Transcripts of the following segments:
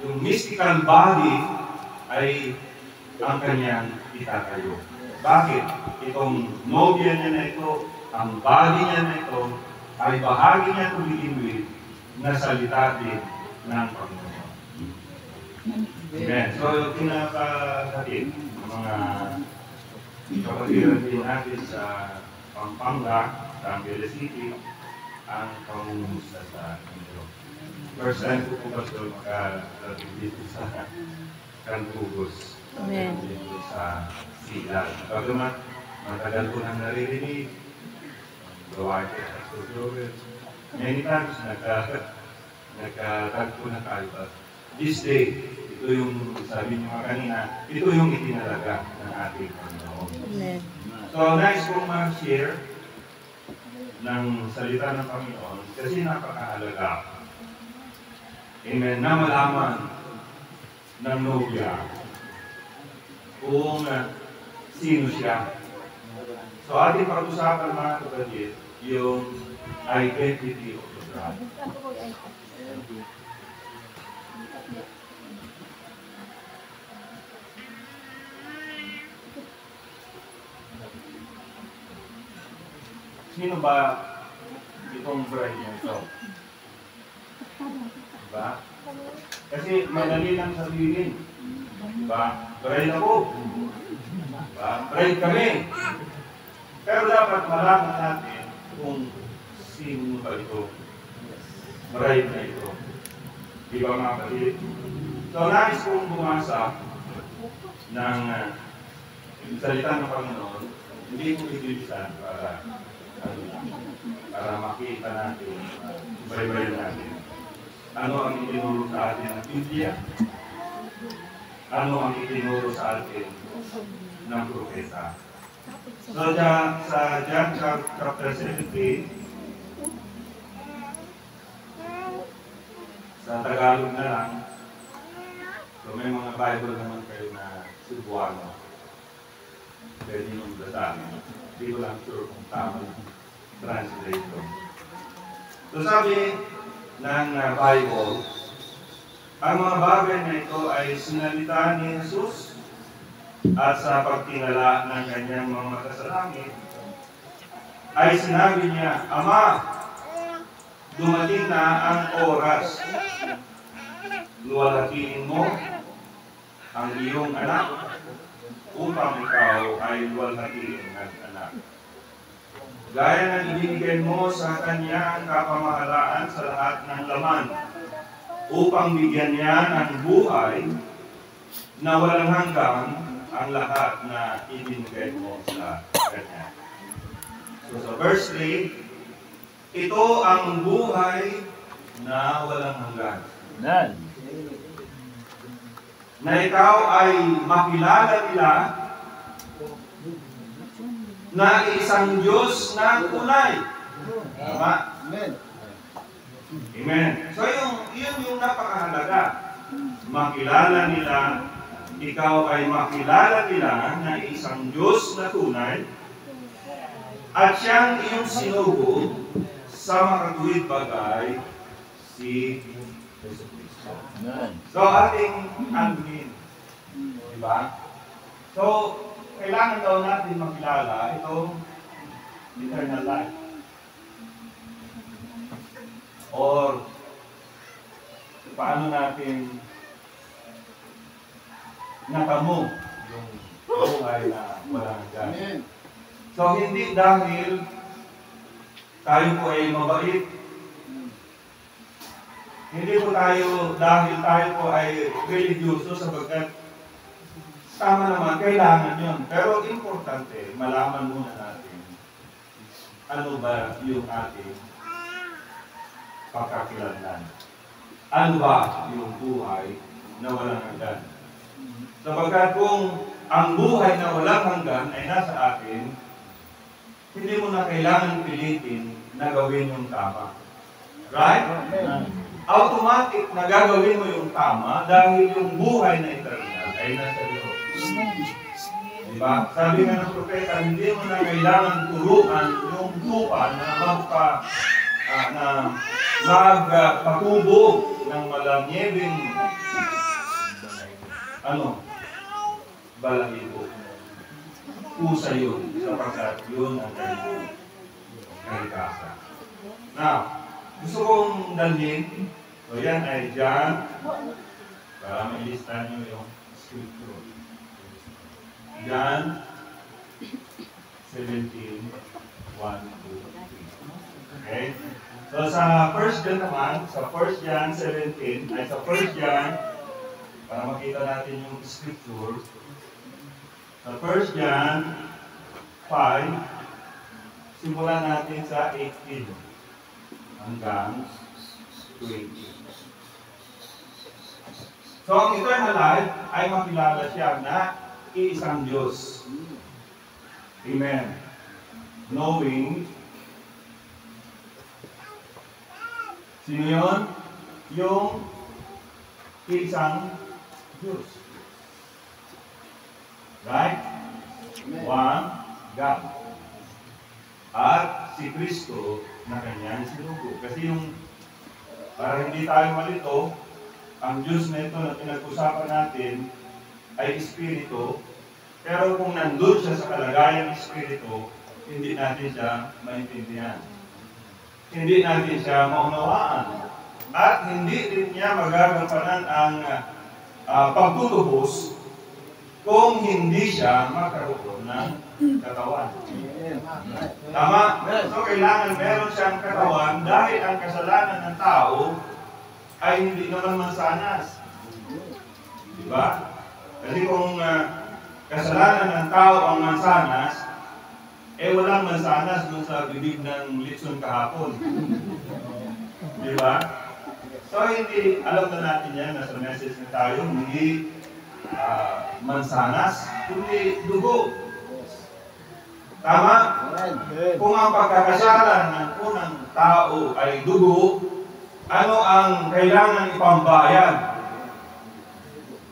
yung mystical body ay ang kanyang itatayo. Bakit? Itong nobya niya na ito, ang body niya na ito, ay bahagi niya to begin with na salita din ng Panginoon. Amen. So, kinakatid ng mga kapatiran din natin sa Pampanga, sa Angeles City, ang pangungusap sa Panginoon. First time ko po pastor makarating dito sa Cantugos. Amen. Dito sa Silag. Bagamat matagal ko nang naririnig, gawa ko sa Pastor Joel. Many times nagkatagpo na tayo. This day, ito yung sabi niyo kanina, ito yung itinalaga ng ating Panginoon. Amen. So, nice kong mag-share ng salita ng Panginoon kasi napakahalaga. Amen. Na malaman ng nobya kung sino siya. So, ating pag-usapan mga kapatid, yung identity of the bride. Sino ba itong bride niya ito? Diba? Kasi madali lang sabihin. Diba? Bride ako. Diba? Bride kami. Pero dapat malaman natin kung sino ba ito. Bride na ito. Diba mga kapatid? So, nais kong bumasa ng salita ng Panginoon. Hindi ko ibilisan para makita natin, baybayin natin. Ano ang itinuro sa atin ng Biblia? Ano ang itinuro sa atin ng propeta? So, sa John chapter 17, sa Tagalog na lang, so may mga Bible naman kayo na Cebuano. Pwede nung basahin. Hindi ko lang sure kung tama translation. So sabi ng Bible, ang mga bagay na ito ay sinalita ni Jesus at sa pagtingala ng kanyang mga mata sa langit, ay sinabi niya, Ama, dumating na ang oras. Luwalhatiin mo ang iyong anak upang ikaw ay luwalhatiin ng anak. Gaya ng ibinigay mo sa kanya ang kapamahalaan sa lahat ng laman, upang bigyan niya ng buhay na walang hanggan ang lahat na ibinigay mo sa kanya. So sa verse 3, ito ang buhay na walang hanggan. Na ikaw ay makilala nila na isang Diyos na tunay. Tama? Amen. Amen. So yun yung napakahalaga. Makilala nila, ikaw ay makilala nila na isang Diyos na tunay at siyang iyong sinugo sa makatuwid bagay si Jesus Cristo. So ating anuhin. Diba? So, kailangan daw natin makilala itong eternal life. Or, paano natin natamo yung buhay na walang hanggan. So, hindi dahil tayo po ay mabait. Hindi po tayo dahil tayo po ay religyoso sapagkat tama naman, kailangan yun. Pero importante, malaman muna natin ano ba yung ating pagkakilanlan. Ano ba yung buhay na walang hanggan? Sapagkat kung ang buhay na walang hanggan ay nasa atin, hindi mo na kailangan pilitin na gawin yung tama. Right? Automatic na gagawin mo yung tama dahil yung buhay na eternal ay nasa Diyos. Diba? Sabi nga ng propeta, hindi mo na kailangan turuan yung lupa na magpatubo ng malanyebing balahibo. Pusa yun, sapagkat yun ang kanyang kalikasan. Now, gusto kong dalhin, so yan ay John, para mailista nyo yung scripture. John 17, 1, 2, 3. Okay? So sa 1 John naman, sa 1 John 17, ay sa 1 John, para makita natin yung scripture, sa 1 John 5, simulan natin sa 18 hanggang 20. So ang eternal life ay makilala siya na iisang Diyos. Amen. Knowing, sino yun? Yung iisang Diyos. Right? One God. At si Kristo na kanyang sinugo. Kasi yung, para hindi tayo malito, ang Diyos na ito na pinag-usapan natin ay Espiritu. Pero kung nandun siya sa kalagayang Espiritu, hindi natin siya maintindihan. Hindi natin siya maunawaan. At hindi rin niya magagampanan ang pagtutubos kung hindi siya magkaroon ng katawan. Tama? So kailangan meron siyang katawan dahil ang kasalanan ng tao ay hindi naman mansanas. Diba? Kasi kung kasalanan ng tao ang mansanas, walang mansanas dun sa bibig ng litson kahapon. Diba? So hindi, alam na natin yan, nasa message na tayo, hindi mansanas, kundi dugo. Tama? Kung ang pagkakasalan ng unang tao ay dugo, ano ang kailangan ipambayad?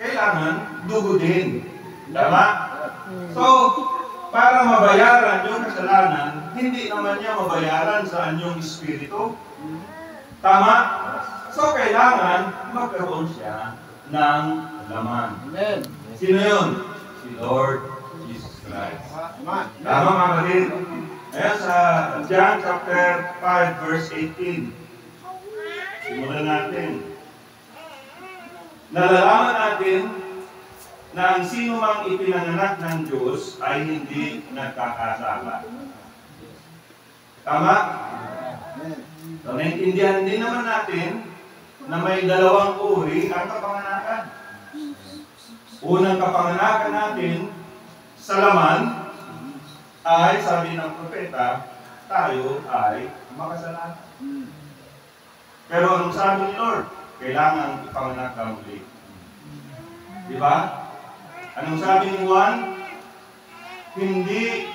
Kailangan dugo din. Tama? So, para mabayaran yung kasalanan, hindi naman niya mabayaran sa anyong espiritu. Tama? So, kailangan magkaroon siya ng laman. Amen. Sino yun? Si Lord Jesus Christ. Tama, mga kapatid? Ayan sa John chapter 5 verse 18. Simulan natin. Nalalaman natin na ang sino mang ipinanganak ng Diyos ay hindi nagkakasala. Tama? So, naintindihan din naman natin na may dalawang uri ang kapanganakan. Unang kapanganakan natin sa laman ay, sabi ng propeta, tayo ay makasalanan. Pero anong sabi ni Lord? Kailangan ipanganak ka muli. Diba? Anong sabi ni Juan? Hindi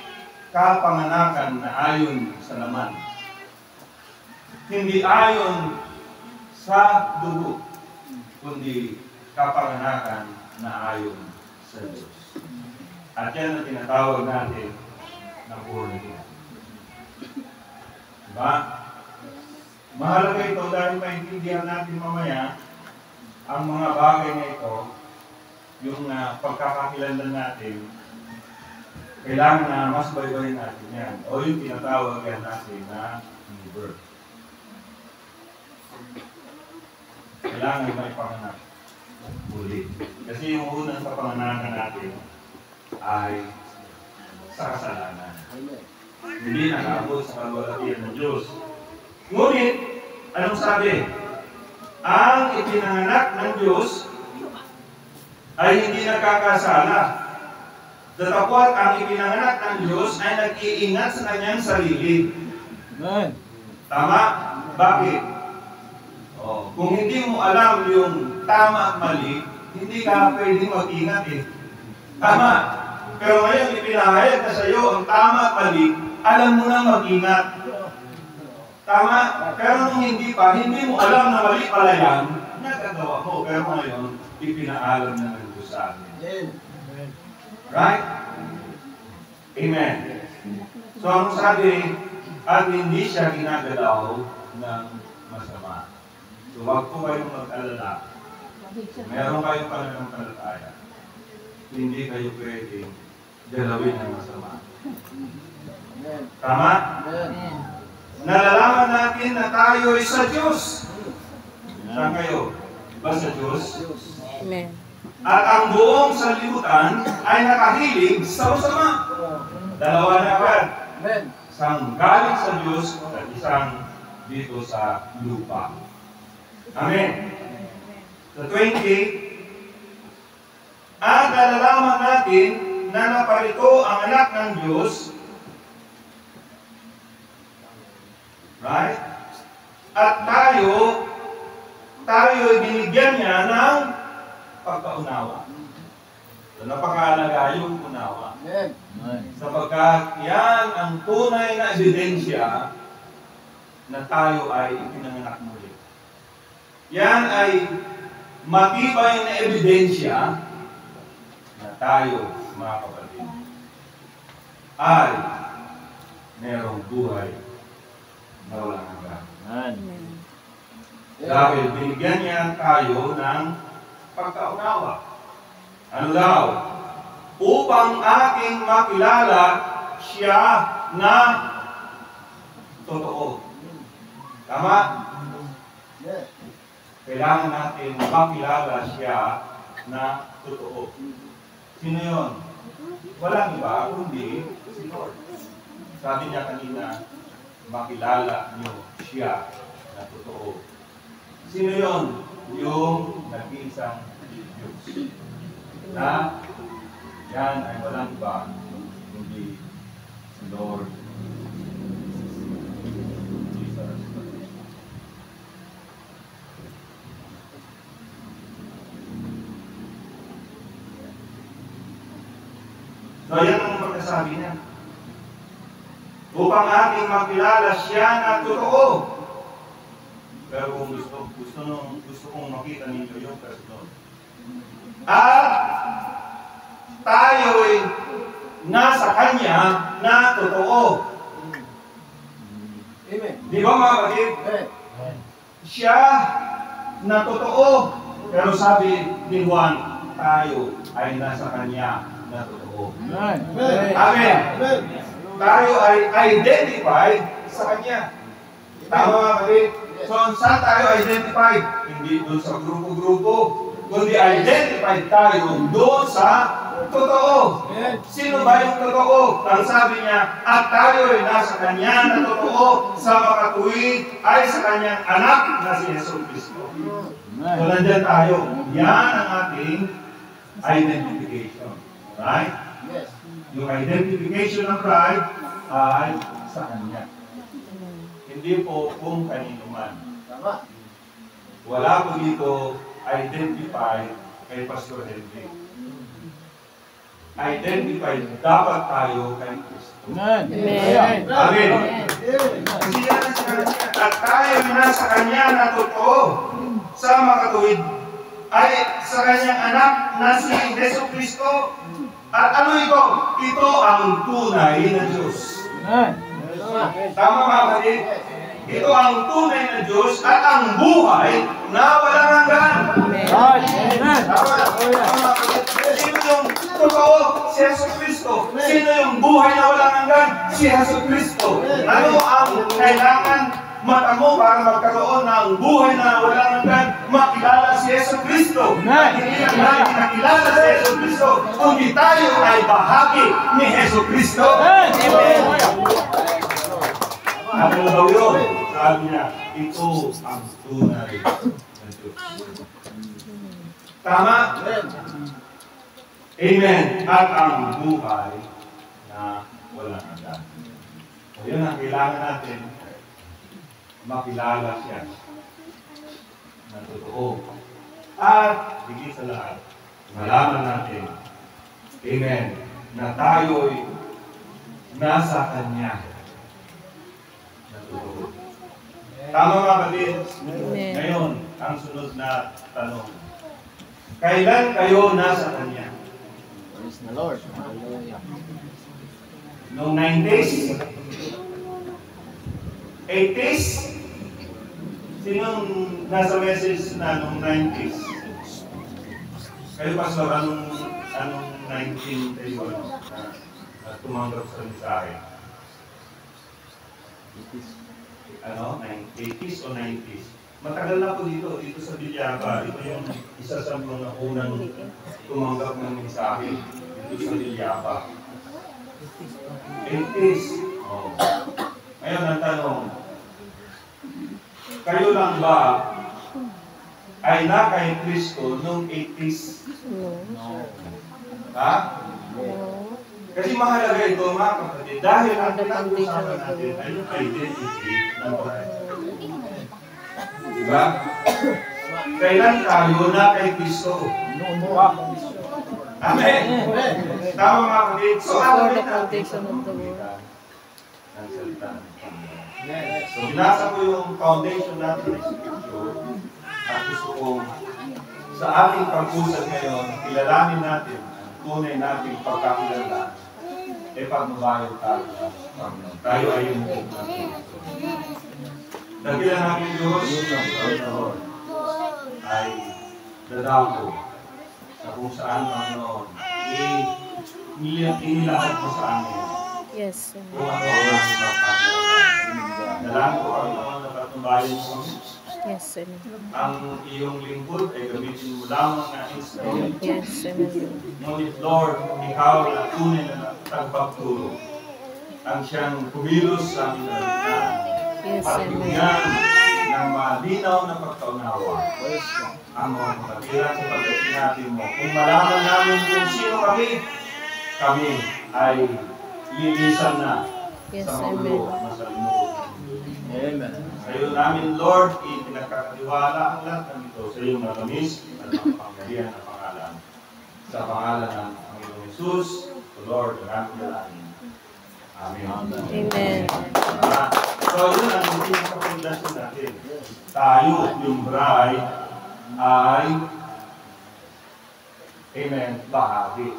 kapanganakan na ayon sa laman. Hindi ayon sa dugo, kundi kapanganakan na ayon sa Diyos. At yan ang tinatawag natin na born again. Diba? Mahalaga ito dahil maintindihan natin mamaya ang mga bagay na ito, yung pagkakakilala natin, kailangan na mas baybayin natin yan. O yung tinatawag yan natin na new birth. Kailangan may panganak muli. Kasi yung unang kapanganakan natin ay sa kasalanan. Hindi nakabot sa kalwalatian ng Diyos. Ngunit, anong sabi? Ang ipinanganak ng Diyos ay hindi nakakasala. Datapwat ang ipinanganak ng Diyos ay nag-iingat sa kanyang sarili. Tama? Bakit? Kung hindi mo alam yung tama at mali, hindi ka pwedeng mag-ingat eh. Tama? Pero ngayon, ipinahayag na sa iyo ang tama at mali, alam mo na mag-ingat. Tama? Pero nung hindi pa, hindi mo alam na mali pala yan, nagagawa mo. Pero ngayon, ipinaalam na ng Diyos sa atin. Right? Amen. So, ang sabi, at hindi siya ginagalaw ng masama. So wag po kayong mag-alala. Meron kayong pananampalataya. Hindi kayo pwedeng galawin ng masama. Tama? Nalalaman natin na tayo ay sa Diyos. Saan kayo? Ba sa Diyos? Amen. At ang buong sanlibutan ay nakahilig sa masama. Dalawa na agad. Isang galing sa Diyos at isang dito sa lupa. Amen. Sa 20, at nalalaman natin na naparito ang anak ng Diyos, right? At tayo binigyan niya ng pagkaunawa. So, napakahalaga yung unawa. Sapagkat yan ang tunay na ebidensya na tayo ay ipinanganak muli. Yan ay matibay na ebidensya na tayo, mga kapatid, ay merong buhay na walang hanggan. Dahil binigyan niya tayo ng pagkaunawa. Ano daw? Upang ating makilala siya na totoo. Tama? Kailangan natin makilala siya na totoo. Sino yun? Walang iba, kundi si Lord. Sabi niya kanina, makilala niyo siya na totoo. Sino yun? Yung nag-iisang Diyos. Na yan ay walang iba, kundi si Lord Jesus. So yan ang pagkasabi niya. Upang ating makilala siya na totoo. Pero kung gusto kong makita ninyo yung kasunod. At tayo'y nasa Kanya na totoo. Amen. Di ba mga kapatid? Siya na totoo. Pero sabi ni Juan, tayo ay nasa Kanya na totoo. Amen. Amen. Tayo ay identified sa Kanya. Tama mga kapatid? So, saan tayo identified? Hindi doon sa grupo-grupo, kundi identified tayo doon sa totoo. Sino ba yung totoo? Ang sabi niya, at tayo ay nasa Kanya na totoo, sa makatuwid ay sa Kanyang anak na si Jesus Cristo. So, nandyan tayo. Yan ang ating identification. Right? Yung identification ng bride ay sa Kanya. Hindi po kung kanino man. Tama. Wala po dito identified kay Pastor Henry. Identified dapat tayo kay Kristo. Amen. Amen. Kasi yan ang sinabi niya. At tayo nasa Kanya na totoo sa makatuwid ay sa Kanyang anak na si Jesus Cristo. At ano ito? Ito ang tunay na Diyos. Tama mga kapatid? Ito ang tunay na Diyos at ang buhay na walang hanggan. Tama. Sino yung totoo? Si Jesus Cristo. Sino yung buhay na walang hanggan? Si Jesus Cristo. Ano ang kailangan mata mo para magkaroon ng buhay na walang hanggan? Makilala si Jesus Cristo. At hindi lang natin nakilala si Jesus Cristo, kundi tayo ay bahagi ni Jesus Cristo. Ano daw yun? Sabi niya, ito ang tunay na Diyos. Tama? Amen. At ang buhay na walang hanggan. So yun ang kailangan natin, makilala siya na totoo. At higit sa lahat, malaman natin, amen, na tayo'y nasa Kanya. Tama mga kapatid? Ngayon, ang sunod na tanong. Kailan kayo nasa Kanya? Praise the Lord. Hallelujah. Noong 90s? 80s? Sinong nasa message na nung 90s? Kayo pastor, anong 1931 na tumanggap sa mensahe? Ano? 80s o 90s? Matagal na po dito sa Villaba. Ito yung isa sa mga unang tumanggap ng mensahe dito sa Villaba. 80s. Oh. Ngayon ang tanong, kayo lang ba ay na kay Kristo noong 80s? No. Ha? No. Kasi mahalaga ito mga kapatid. Dahil ang pinag-usapan natin ay yung identity ng bride. Diba? Kailan tayo na kay Kristo? Amen! Tama mga kapatid. So, Before alamin the natin foundation of the world. ang salita ng Panginoon. So, binasa ko yung foundation natin ng Scripture at gusto kong sa ating pag-usap ngayon, kilalanin natin ang tunay nating pagkakilala pagbabayad tayo sa Panginoon. Tayo ay yung natin. Dakilan natin Diyos ng Panginoon ay dadako sa kung saan Panginoon inilahad mo sa amin Yes. kung ano ang ating pagkakilala. Dalangin ko Panginoon na patumbayan mo Yes, amen. ang iyong lingkod ay gamitin mo lamang na instrument. Yes, amen. Ngunit Lord, ikaw na tunay na tagapagturo. Ang siyang kumilos sa aming nalagyan. Yes, At amen. bigyan ng malinaw na pagkaunawa. Ang mga kapatiran sa pagkakinabi mo. Kung malaman namin kung sino kami, kami ay lilisan na Yes, sa amen. magulo na sa limuot. Amen. Sa iyo namin, Lord, pinagkakatiwala ang lahat ng ito sa iyong matamis at makapangyarihan na pangalan. Sa pangalan ng Panginoong Hesus, the Lord, ang aming dalangin. Amen. Amen. So, yun ang yung kapaglasyon natin. Tayo, yung bride, ay amen, bahagi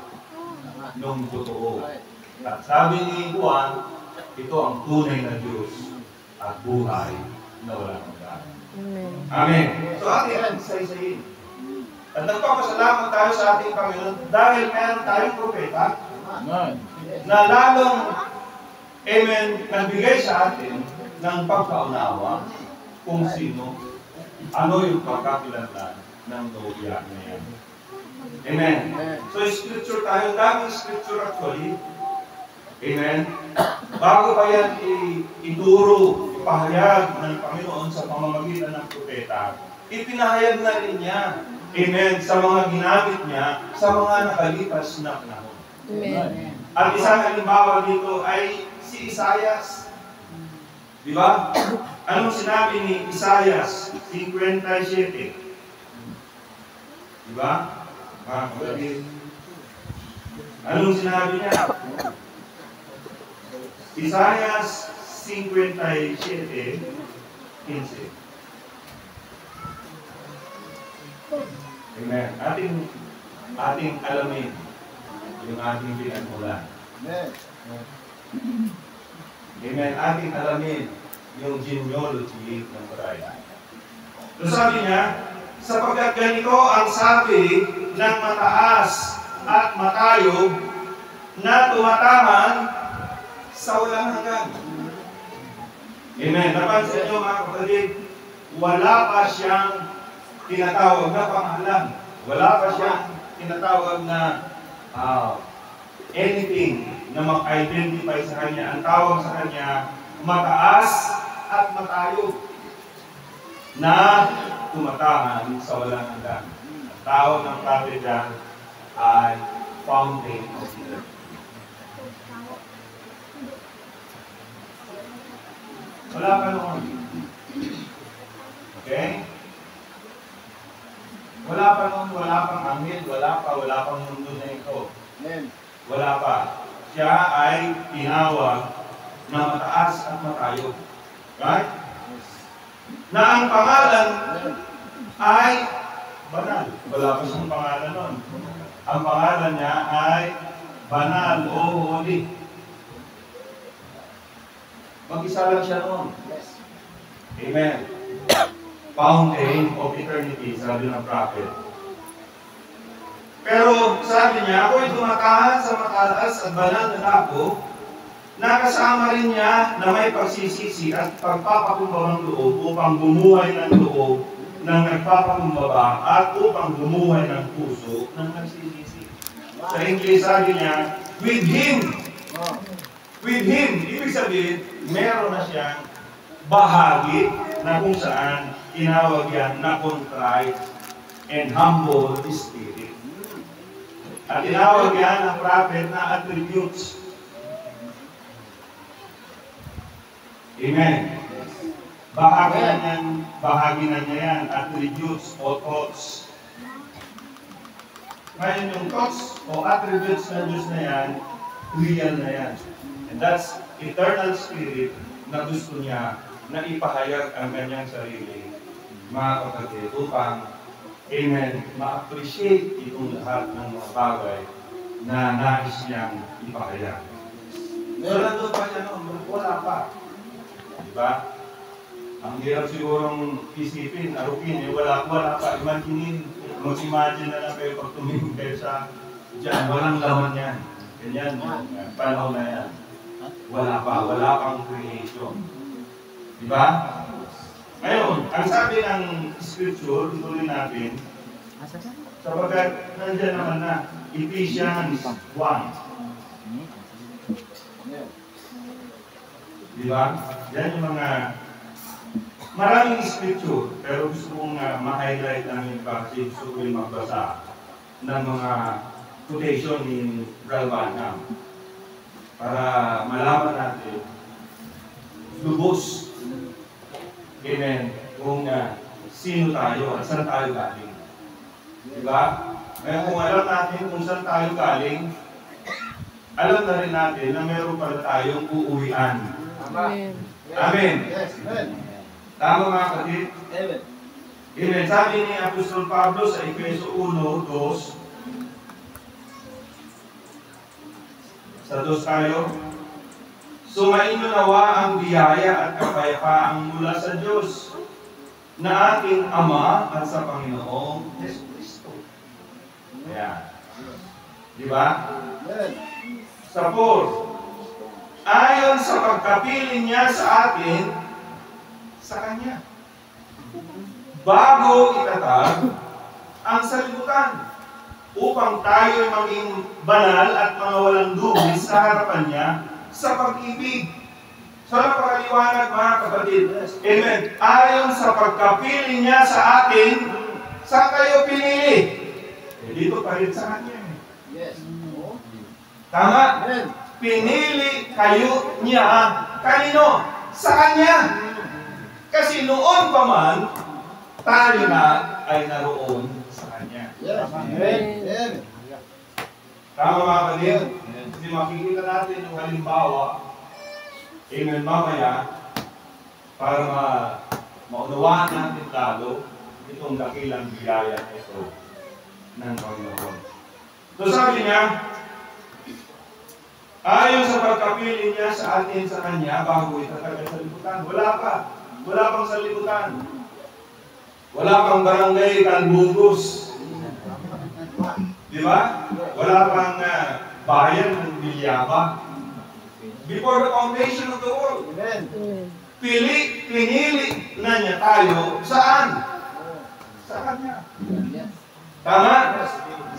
nung totoo. At sabi ni Juan, ito ang tunay na Diyos at buhay na walang hanggan. Amen. Amen. So ating ang isa-isahin. At nagpapasalamat tayo sa ating Panginoon dahil meron tayong propeta Amen. na lalong, amen, nagbigay sa atin ng pagkaunawa kung sino, ano yung pagkakilanlan ng nobya na yan. Amen. So scripture tayo, daming scripture actually. Amen. Bago pa yan ituro, ipahayag ng Panginoon sa pamamagitan ng propeta, ipinahayag na rin niya, amen, sa mga ginamit niya, sa mga nakalipas na panahon. Amen. At isang halimbawa dito ay si Isaias. Di ba? Anong sinabi ni Isaias 57? Di ba? Mga kapatid. Anong sinabi niya? Isaias 57:15. Amen. Ating alamin yung ating pinagmulan. Amen. Amen. Ating alamin yung genealogy ng bride. So sabi niya, sapagkat ganito ang sabi ng mataas at matayog na tumataman sa walang hanggan. Amen. Napansin niyo mga kapatid, wala pa siyang tinatawag na pangalan. Wala pa siyang tinatawag na anything na mag-identify sa kanya. Ang tawag sa kanya, mataas at matayog na tumatahan sa walang hanggan. Ang tawag ng prophet dyan ay fountain of earth. Wala pa noon. Okay? Wala pa noon, wala pang angel, wala pang mundo na ito. Amen. Wala pa. Siya ay tinawag na mataas at matayog. Right? Na ang pangalan ay banal. Wala pa siyang pangalan noon. Ang pangalan niya ay banal o holy. Mag-isa lang siya noon. Yes. Amen. fountain of eternity, sabi ng prophet. Pero sabi niya, ako'y tumatahan sa mataas at banal na dako, nakasama rin niya na may pagsisisi at pagpapakumbaba ng loob upang bumuhay ng loob ng nagpapakumbaba at upang bumuhay ng puso ng nagsisisi. Sa English sabi niya, with Him. With Him. Ibig sabihin, meron na siyang bahagi na kung saan tinawag yan na contrite and humble spirit. At tinawag yan ang prophet na attributes. Amen. Bahagi na niya yan, attributes o thoughts. Ngayon yung thoughts o attributes ng Diyos na yan, real na yan. And that's eternal spirit na gusto niya na ipahayag ang kanyang sarili, mga kapatid, upang amen, ma-appreciate itong lahat ng mga bagay na nais niyang ipahayag. So, nandun pa siya noon, wala pa. Diba? Ang hirap sigurong isipin, arupin, wala pa. Mag-imagine na lang kayo pag tumingin kayo sa dyan, walang laman yan. Ganyan, panahon na yan. Wala pang creation. Diba? Ngayon, ang sabi ng scripture, tuloy natin, sapagkat nandiyan naman na, Ephesians 1. Diba? Yan yung mga maraming scripture, pero gusto kong ma-highlight lang yung kasi gusto ko yung magbasa ng mga quotation ni Brother Branham para malaman natin lubos, amen, kung sino tayo at saan tayo galing. Diba? Ngayon kung alam natin kung saan tayo galing, alam na rin natin na meron pala tayong uuwian. Amen. Amen. Yes, amen. Tama mga kapatid? Amen. Amen. Sabi ni Apostol Pablo sa Efeso 1:2, sa 2 tayo, sumainyo nawa ang biyaya at kapayapaang mula sa Diyos na ating Ama at sa Panginoong Yesu Cristo. Ayan. Diba? Amen. Sa 4, ayon sa pagkapiling niya sa atin, sa Kanya, bago itatag ang salibutan, upang tayo maging banal at mga walang dumi sa harapan niya sa pag-ibig. So, napakaliwanag mga kapatid. Amen. Ayon sa pagkapiling niya sa atin, saan kayo pinili? Dito pa rin sa Kanya. Yes. Tama? Amen. Pinili kayo niya. Kanino? Sa Kanya. Kasi noon pa man, tayo na ay naroon sa Kanya. Yes. Amen. Amen. Tama mga kapatid? Kasi makikita natin yung halimbawa, amen, mamaya, para maunawaan natin lalo itong dakilang biyaya ito ng Panginoon. So sabi niya, ayon sa pagkapiling niya sa atin sa Kanya, bago itatag ang salibutan. Wala pang salibutan. Wala pang barangay Kalbugos. Di ba? Wala pang bayan ng Bilyaba. Before the foundation of the world. Amen. Pinili na niya tayo saan? Sa Kanya. Tama?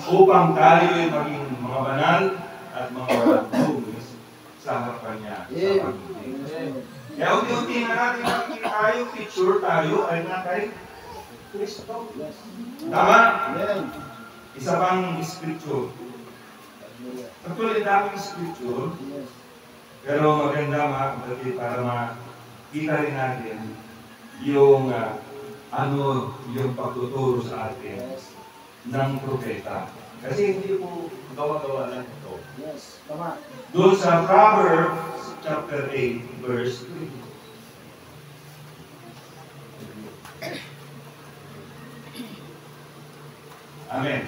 Upang tayo ay maging mga banal at mga walang sa harapan niya. Sa pag-ibig. Kaya unti-unti na natin makikita tayo, picture tayo ay na kay Kristo. Tama? Amen. Isa pang scripture. Actually, daming scripture. Pero maganda mga kapatid para makita rin natin yung yung pagtuturo sa atin ng propeta. Kasi hindi po gawa-gawa lang ito. Yes. Tama. Doon sa Proverbs chapter 8, verse 3. Amen.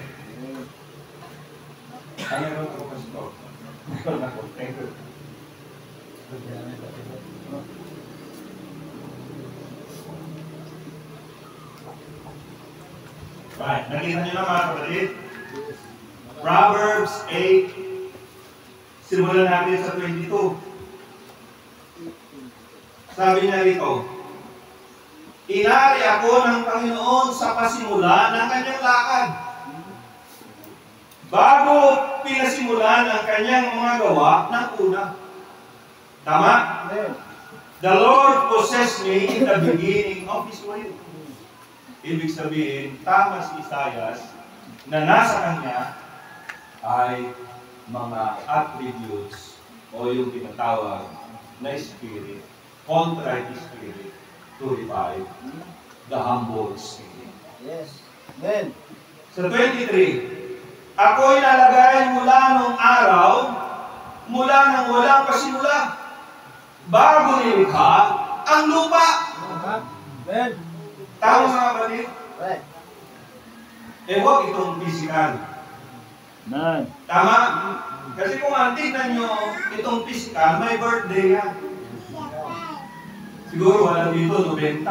Ano yung focus ko? Thank you. Right. Nakita niyo na mga kapatid? Proverbs 8. Simulan natin sa 22. Sabi niya rito, inari ako ng Panginoon sa pasimula ng kanyang lakad. Bago pinasimulan ang kanyang mga gawa ng una. Tama? Amen. The Lord possessed me in the beginning of His way. Ibig sabihin, tama si Isaias na nasa kanya ay mga attributes o yung tinatawag na spirit, contrite spirit, to revive the humble spirit. Yes. Amen. Sa 23, ako'y nalagay mula nung araw, mula nang walang pasimula, bago nilikha ang lupa. Amen. Tama mga kapatid? Right. Huwag itong physical. Amen. Tama? Kasi kung tingnan nyo itong physical, may birthday yan. Siguro wala dito 90.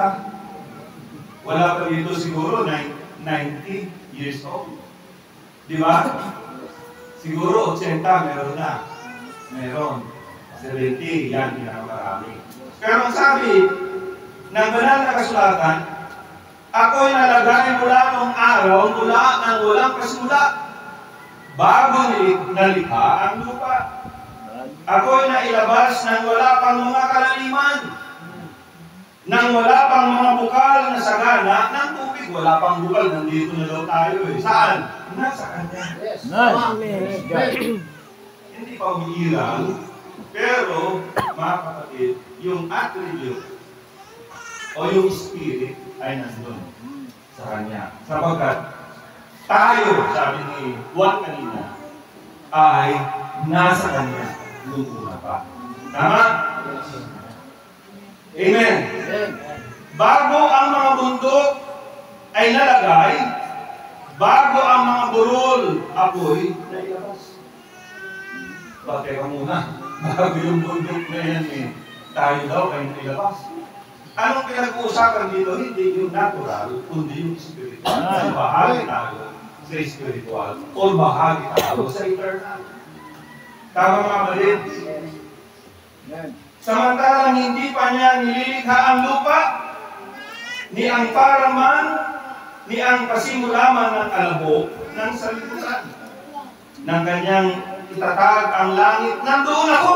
Wala pa dito siguro 90 years old. Di ba? Siguro 80 meron na. Meron. 70, yan pinakamarami. Pero ang sabi ng banal na kasulatan, ako'y nalagay mula nung araw, mula nang walang kasimula, bago nalikha ang lupa. Ako'y nailabas nang wala pang mga kalaliman, nang wala pang mga bukal na sagana ng tubig. Wala pang bukal, nandito na daw tayo eh. Saan? Nasa Kanya. Yes. Amen. Amen. Hindi pa umiiral, pero mga kapatid, yung attribute o yung spirit ay nandun sa Kanya. Sapagkat tayo, sabi ni Juan kanina, ay nasa Kanya nung una pa. Tama? Amen. Amen. Bago ang mga bundok ay nalagay, bago ang mga burol apoy nailabas. Teka muna, bago yung bundok na yan eh, tayo daw ay nailabas. Anong pinag-uusapan dito? Hindi yung natural, kundi yung spiritual. Kasi bahagi tayo sa spiritual o bahagi tayo sa eternal. Tama mga kapatid? Amen. Samantalang hindi pa niya nililikha ang lupa, ni ang paraman, ni ang pasimulaman ng kalabok ng saliputan. Ng kanyang itatag ang langit, nandoon ako.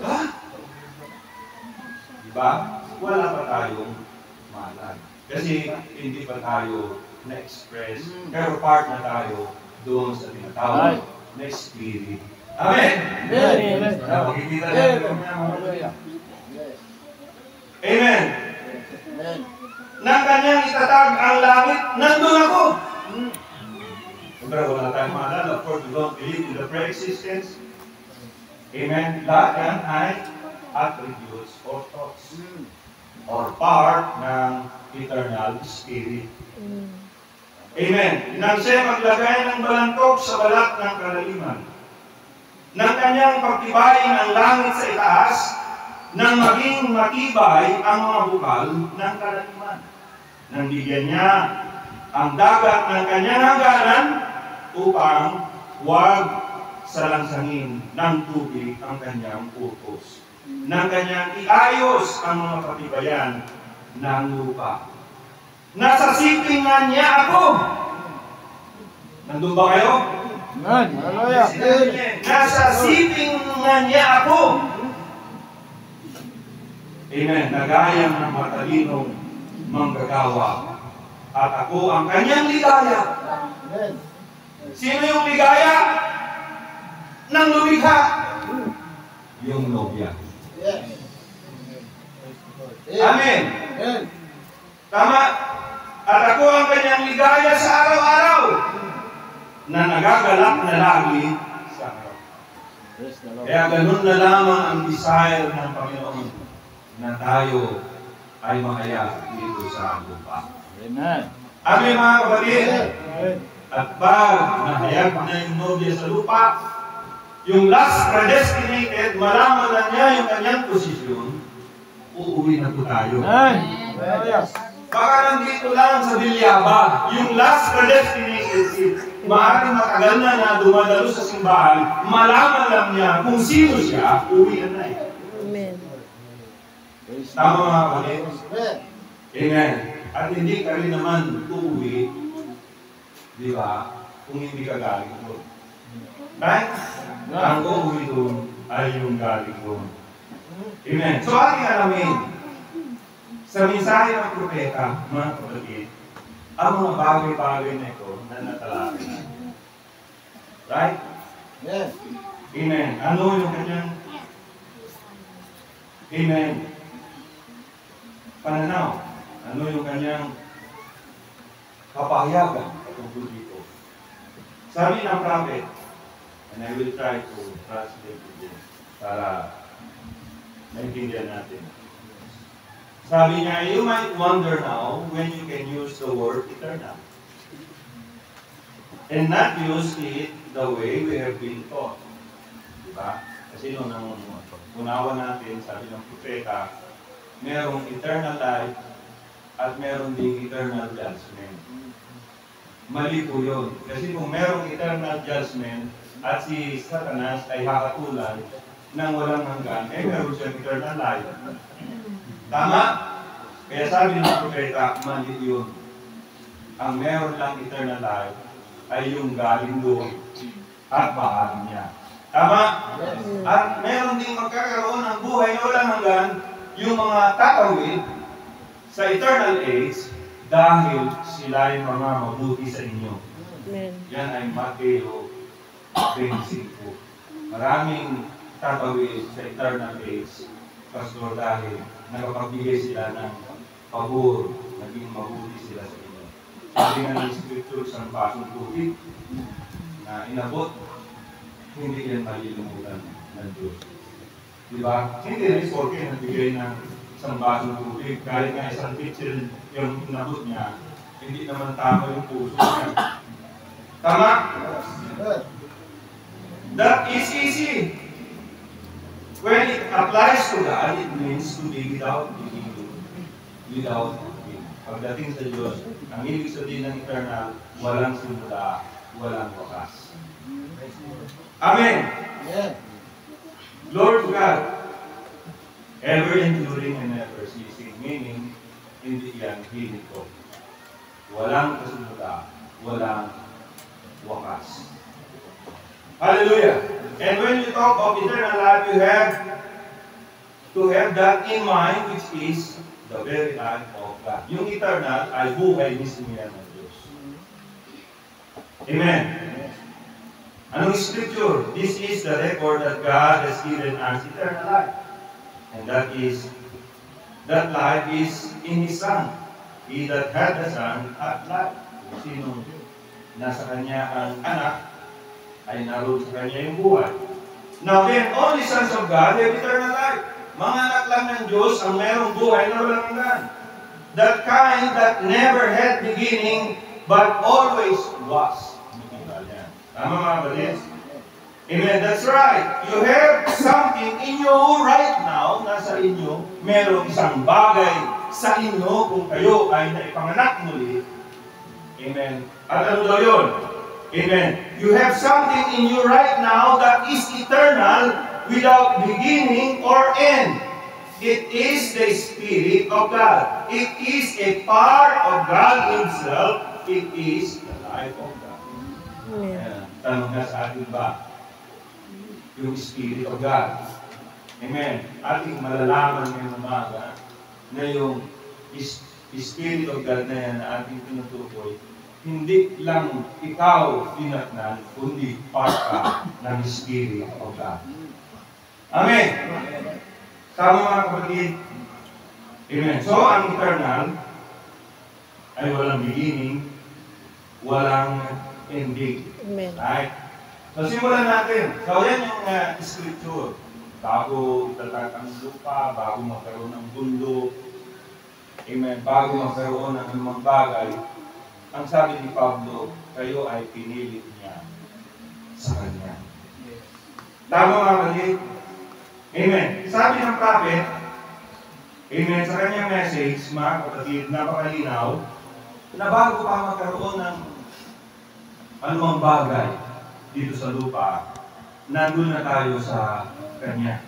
Ha? Diba? Wala pa tayong malan. Kasi hindi pa tayo na-express, pero part na tayo doon sa tinatawag na spirit. Amen! Amen. Makikita natin kung Hallelujah. Yes. Amen! Amen. Nang kanyang itatag ang langit, nandun ako! Siyempre, wala tayong maalala. Of course, we don't believe in the pre-existence. Amen? Lahat yan ay attributes or thoughts or part ng eternal spirit. Amen. Nang siya maglagay ng balantok sa balat ng kalaliman, nang kanyang pagtibayin ang langit sa itaas, nang maging matibay ang mga bukal ng kalaliman. Nang bigyan niya ang dagat ng kanyang hangganan upang huwag salangsangin ng tubig ang kanyang utos. Nang kanyang iayos ang mga patibayan ng lupa. Nasa sipingan niya ako. Nandun ba kayo? Amen. Hallelujah. Nasa sipingan niya ako. Amen. Nagayang ng matalinong manggagawa. At ako ang kanyang ligaya. Amen. Sino yung ligaya? Nang lumikha. Yung nobya. Yes. Amen. Amen. Tama? At ako ang kanyang ligaya sa araw-araw na nagagalak na lagi sa araw. Praise the Lord. Kaya ganun na lamang ang desire ng Panginoon na tayo ay makaya dito sa lupa. Amen. Amen mga kapatid. Amen. At pag nahayag na yung nobya sa lupa, yung last predestinated, malaman na niya yung kanyang posisyon, uuwi na po tayo. Amen. Hallelujah. Baka nandito lang sa Bilyaba, yung last predestinated seed. Maaaring matagal na dumadalo sa simbahan, malaman lang niya kung sino siya, uwi na eh. Amen. Tama mga kapatid? Amen. Amen. At hindi ka rin naman uuwi, di ba, kung hindi ka galing doon. Right? Ang uuwi doon ay yung galing doon. Amen. So ating alamin, sa mensahe ng propeta, mga kapatid, ang mga bagay-bagay na ito na natalakay natin. Right? Amen. Amen. Ano yung kanyang Amen. Pananaw. Ano yung kanyang kapahayagan tungkol dito. Sabi ng prophet, and I will try to translate it para maintindihan natin. Sabi niya, you might wonder now when you can use the word eternal and not use it the way we have been taught. Diba? Kasi nung unawa natin, sabi ng propeta, merong eternal life at meron ding eternal judgment. Mali po yun. Kasi kung merong eternal judgment at si Satanas ay hakatulan ng walang hanggan, meron siyang eternal life. Tama? Kaya sabi ng propeta, mali yun. Ang meron lang eternal life ay yung galing doon at bahagi niya. Tama? At meron ding magkakaroon ng buhay na walang hanggan yung mga tatawid sa eternal age dahil sila ay mga mabuti sa inyo. Amen. Yan ay Mateo 25. Maraming tatawid sa eternal age, Pastor, dahil nakapagbigay sila ng pabor, naging mabuti sila sa inyo. Sabi nga ng Scripture sa basong tubig na inabot, hindi yan malilimutan ng Diyos. Diba? Hindi rin porke nagbigay ng isang basong tubig, kahit nga isang pitcher yung inabot niya, hindi naman tama yung puso niya. Tama? That is easy. When it applies to God, it means to be without beginning, without beginning. Pagdating sa Diyos, ang ibig sabihin ng eternal, walang simula, walang wakas. Amen. Amen. Lord God, ever enduring and never ceasing, meaning, hindi yan hilig ko. Walang kasimula, walang wakas. Hallelujah. And when you talk of eternal life, you have to have that in mind, which is the very life of God. Yung eternal ay buhay mismo yan ng Diyos. Amen. Anong scripture? This is the record that God has given us eternal life. And that life is in His Son. He that had the Son had life. Kung sino nasa Kanya ang anak, ay naroon sa Kanya yung buhay. Now then, only sons of God have eternal life. Mga anak lang ng Diyos ang mayroong buhay na walang hanggan. That kind that never had beginning, but always was. Tama mga kapatid? Amen. That's right. You have something in you right now, nasa inyo, merong isang bagay sa inyo kung kayo ay naipanganak muli. Amen. At ano daw yun? Amen. You have something in you right now that is eternal without beginning or end. It is the Spirit of God. It is a part of God Himself. It is the life of God. Amen. Tanong nga sa atin ba? Yung Spirit of God. Amen. Ating malalaman ngayong umaga na yung Spirit of God na yan na ating tinutukoy, hindi lang ikaw dinatnan, kundi part ka ng Spirit of God. Amen. Tama mga kapatid. Amen. So, ang eternal ay walang beginning, walang ending. Amen. Right? So, simulan natin. So, yan yung scripture. Bago itatag ang lupa, bago magkaroon ng bundok, amen, bago magkaroon ng anumang bagay, ang sabi ni Pablo, kayo ay pinilit niya sa Kanya. Tama mga kapatid? Amen. Sabi ng prophet, Amen. Sa kanyang message, mga kapatid, napakalinaw na bago pa magkaroon ng anumang bagay dito sa lupa, nandun na tayo sa Kanya.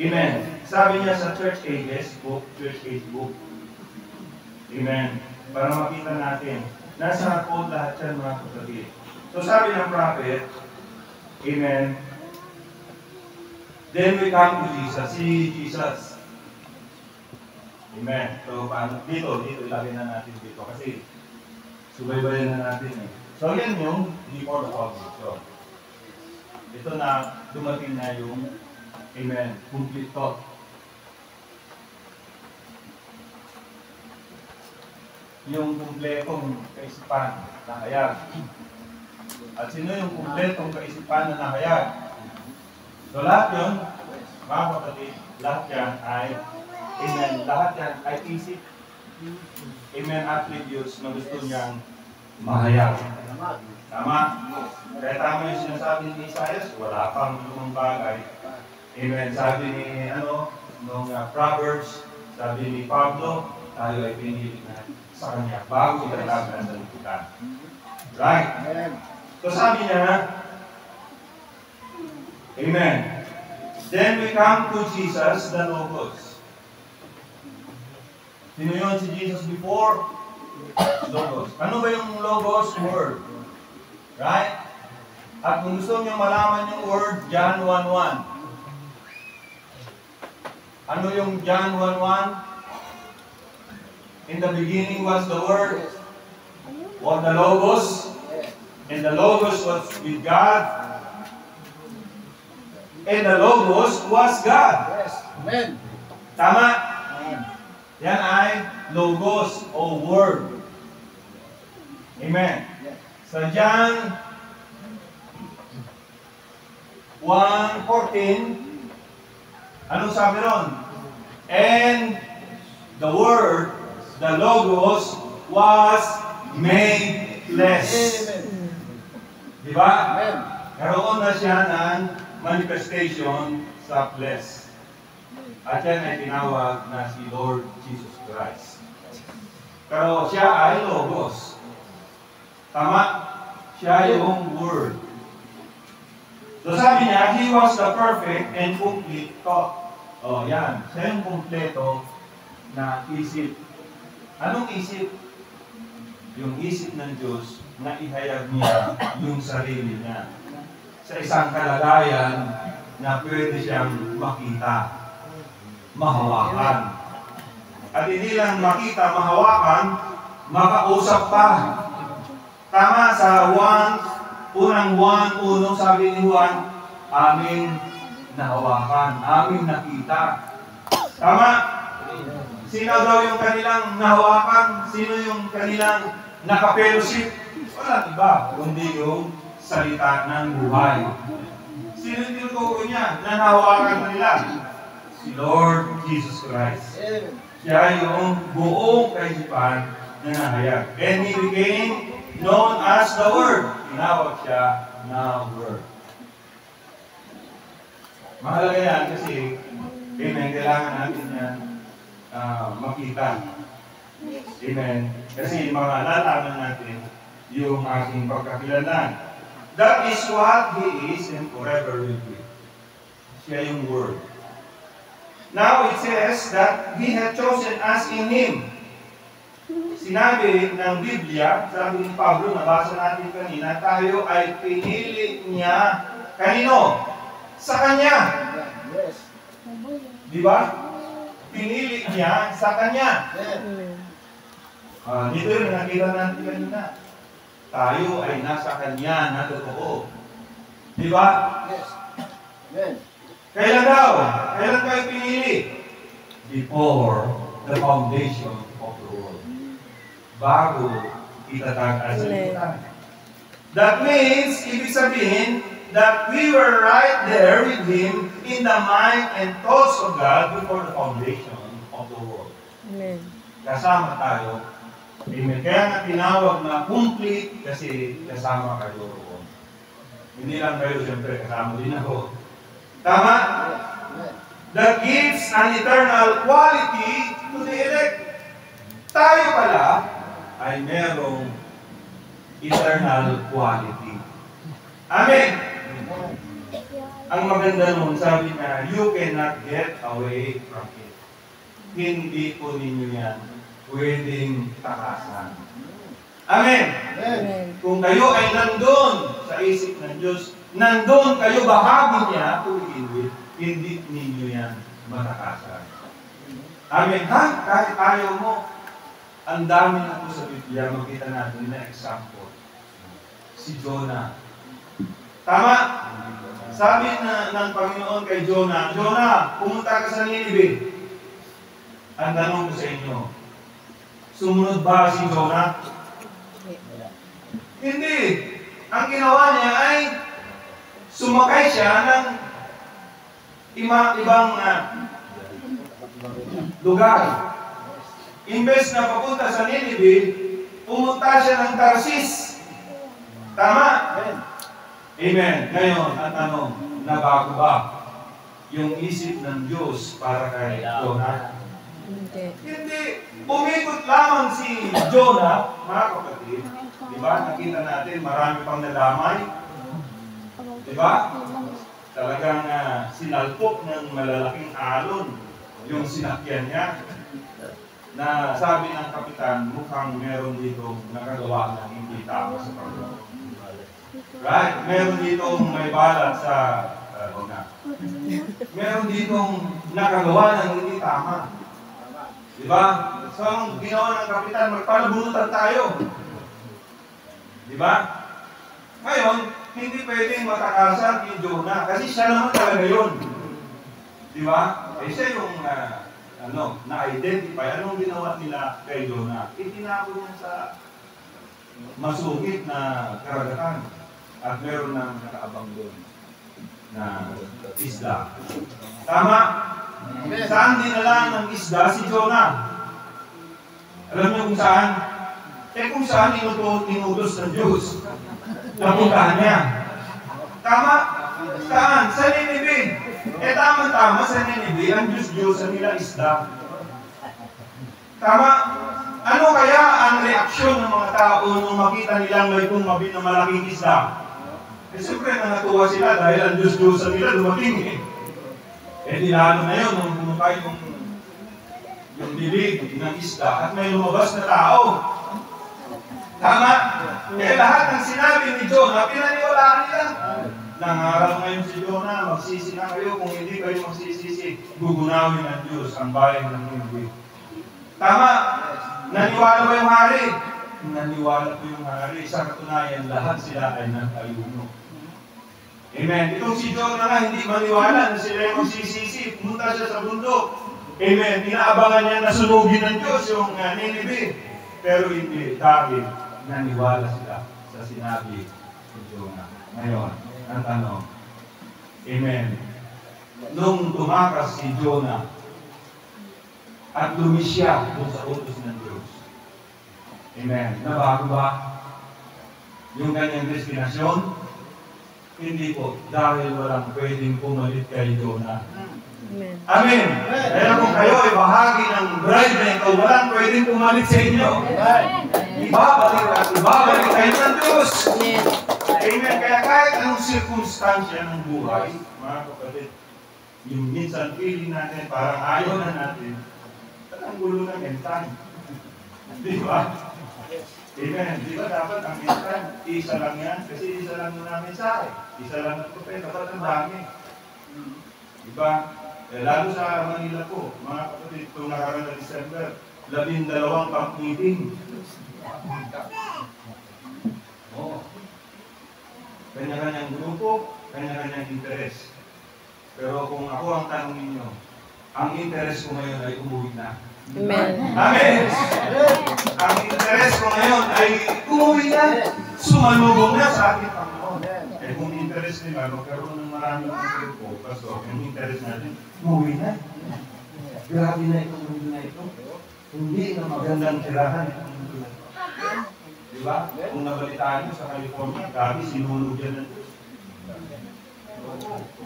Amen. Sabi niya sa Church Age book. Amen. Para makita natin, nasa code lahat yan, mga kapatid. So sabi ng prophet, Amen, then we come to Jesus, si Jesus. Amen. So dito, ilagay na natin dito kasi subaybayan na natin eh. So yan yung before the public. So, ito na, dumating na yung Amen, complete thought. Yung kumpletong kaisipan na hayag. At sino yung kumpletong kaisipan na nahayag? So lahat yun, mga kapatid, lahat yan ay, Amen, lahat yan ay isip, Amen, attributes na gusto niyang mahayag. Tama? Kaya tama yung sinasabi ni Isaiah, wala pang lumang bagay. Amen, sabi ni, nung Proverbs, sabi ni Pablo, tayo ay pinili na sa kanya bago ilalagay sa liputan. Right? So sabi niya, Amen. Then we come to Jesus, the Logos. Sino yun si Jesus before? Logos. Ano ba yung Logos word? Right? At kung gusto niyo malaman yung word, John 1:1. Ano yung John 1:1? In the beginning was the Word, was the Logos, and the Logos was with God, and the Logos was God. Yes. Amen. Tama? Amen. Yan ay Logos o Word. Amen. Yes. Sa John 1:14, anong sabi ron? And the Word, the Logos, was made flesh. Amen. Di ba? Amen. Karoon na siya ng manifestation sa flesh. At yan ay tinawag na si Lord Jesus Christ. Pero siya ay Logos. Tama? Siya yung Word. So sabi niya, He was the perfect and complete thought. O yan, siya yung kumpleto na isip. Anong isip? Yung isip ng Diyos na ihayag niya yung sarili niya sa isang kalagayan na pwede siyang makita, mahawakan. At hindi lang makita, mahawakan, makausap pa. Tama sa unang 1:1, sabi ni Juan, aming nahawakan, aming nakita. Tama? Sino daw yung kanilang nahawakan? Sino yung kanilang nakapelosip? Walang iba, kundi yung salita ng buhay. Sino yung tinutukoy niya na nahawakan nila? Si Lord Jesus Christ. Amen. Siya yung buong kaisipan na nahayag. And He became known as the Word. Tinawag siya na Word. Mahalaga yan kasi kailangan natin yan makita. Amen. Kasi malalaman natin yung ating pagkakilanlan. That is what He is and forever will be. Siya yung Word. Now it says that He had chosen us in Him. Sinabi ng Biblia, sabi ni Pablo, nabasa natin kanina, tayo ay pinili niya. Kanino? Sa Kanya. Yes. Di ba? Pinili niya sa Kanya. Amen. Dito yung nakita natin kanina. Tayo ay nasa Kanya na totoo. Di ba? Yes. Amen. Kailan daw? Kailan tayo pinili? Before the foundation of the world. Bago itatag ang sanlibutan. That means, ibig sabihin, that we were right there with Him in the mind and thoughts of God before the foundation of the world. Amen. Kasama tayo. Amen. Kaya nga tinawag na complete kasi kasama kayo roon. Hindi lang kayo, siyempre kasama din ako. Tama? Amen. that gives an eternal quality to the elect. Tayo pala ay merong eternal quality. Amen. Ang maganda nun, sabi niya, you cannot get away from it. Hindi po ninyo yan pwedeng takasan. Amen. Amen. Kung kayo ay nandun sa isip ng Diyos, nandun kayo bahagi niya to begin with, hindi ninyo yan matakasan. Amen. Ha? Kahit ayaw mo, ang dami na po sa Biblia, makita natin na example. Si Jonah. Tama? Sabi ng Panginoon kay Jonah, Jonah, pumunta ka sa Nineveh. Ang tanong ko sa inyo, sumunod ba si Jonah? Hindi. Ang ginawa niya ay sumakay siya ng ibang lugar. Imbes na papunta sa Nineveh, pumunta siya ng Tarsis. Tama? Amen. Ngayon, ang tanong, nabago ba yung isip ng Diyos para kay Jonah? Hindi. Hindi. Umikot lamang si Jonah, mga kapatid. Diba? Nakita natin, marami pang nadamay. Diba? Talagang sinalpok ng malalaking alon yung sinakyan niya. Na sabi ng kapitan, mukhang meron dito nakagawa ng hindi tama sa Panginoon. Right? Meron dito may balat sa meron ditong nakagawa ng hindi tama. Diba? So, ang ginawa ng kapitan, magpalabunutan tayo. Diba? Ngayon, hindi pwedeng matakasan ni Jonah kasi siya naman talaga yun. Diba? Eh siya yung na-identify. Anong ginawa nila kay Jonah? Itinapon niya sa masukit na karagatan. At meron nang nakaabang doon na isda. Tama? Saan dinala ng isda si Jonah? Alam niyo kung saan? Kung saan inutos ng Diyos. Napuntahan niya. Tama? Saan? Sa Nineveh. Tama-tama sa Nineveh, ang Diyos-Diyosan nila isda. Tama? Ano kaya ang reaksyon ng mga tao nung makita nilang may tumabi ng malaking isda? Siyempre, natuwa sila dahil ang Diyos-Diyosan nila dumating di lalo na yun, nung bumukay yung bibig ng isda at may lumabas na tao. Tama? Lahat ng sinabi ni Jonah, pinaniwalaan nila. Nangaral ngayon si Jonah, magsisi na kayo. Kung hindi kayo magsisisi, gugunawin ng Diyos ang bayan ng Nineveh. Tama? Naniwala ba yung hari? Naniwala po yung hari. Sa katunayan, lahat sila ay nagayuno. Amen. Itong si Jonah nga hindi maniwala na sila yung magsisisi. Pumunta siya sa bundok. Amen. Inaabangan niya na sunugin ng Diyos yung Nineveh. Pero hindi. Dahil naniwala sila sa sinabi ni Jonah. Ngayon, ang tanong. Amen. Nung tumakas si Jonah at lumisya doon sa utos ng Diyos. Amen. Nabago ba yung kanyang destinasyon? Hindi po. Dahil walang pwedeng pumalit kay Jonah. Amen. Amen. Kaya kung kayo ay bahagi ng bride na ito, walang pwedeng pumalit sa inyo. Ibabalik kayo ng Diyos. Amen. Amen. Kaya kahit anong sirkunstansya ng buhay, mga kapatid, yung minsan feeling natin, parang ayaw na natin, at ang gulo ng mental. Di ba? Amen. Di ba dapat ang mental, isa lang yan? Kasi isa lang yung mensahe. Isa lang ang propeta, dapat ang dami. Di ba? Lalo sa Manila po, mga kapatid, itong nakaraan na December, 12 pang-meeting. Oo. Kanya-kanyang grupo, kanya-kanyang interes. Pero kung ako ang tanong ninyo, ang interes ko ngayon ay umuwi na. Amen. Amen! Ang interes ko ngayon ay umuwi na. Sumalubong na sa ating Panginoon. Kung interes nila, magkaroon ng maraming grupo, Pastor, yung interes natin, umuwi na. Grabe na ito, mundo na ito. Hindi na magandang tirahan itong mundo na ito. Diba? Kung nabalitaan nyo sa California, grabe, sinunog yan ng Diyos.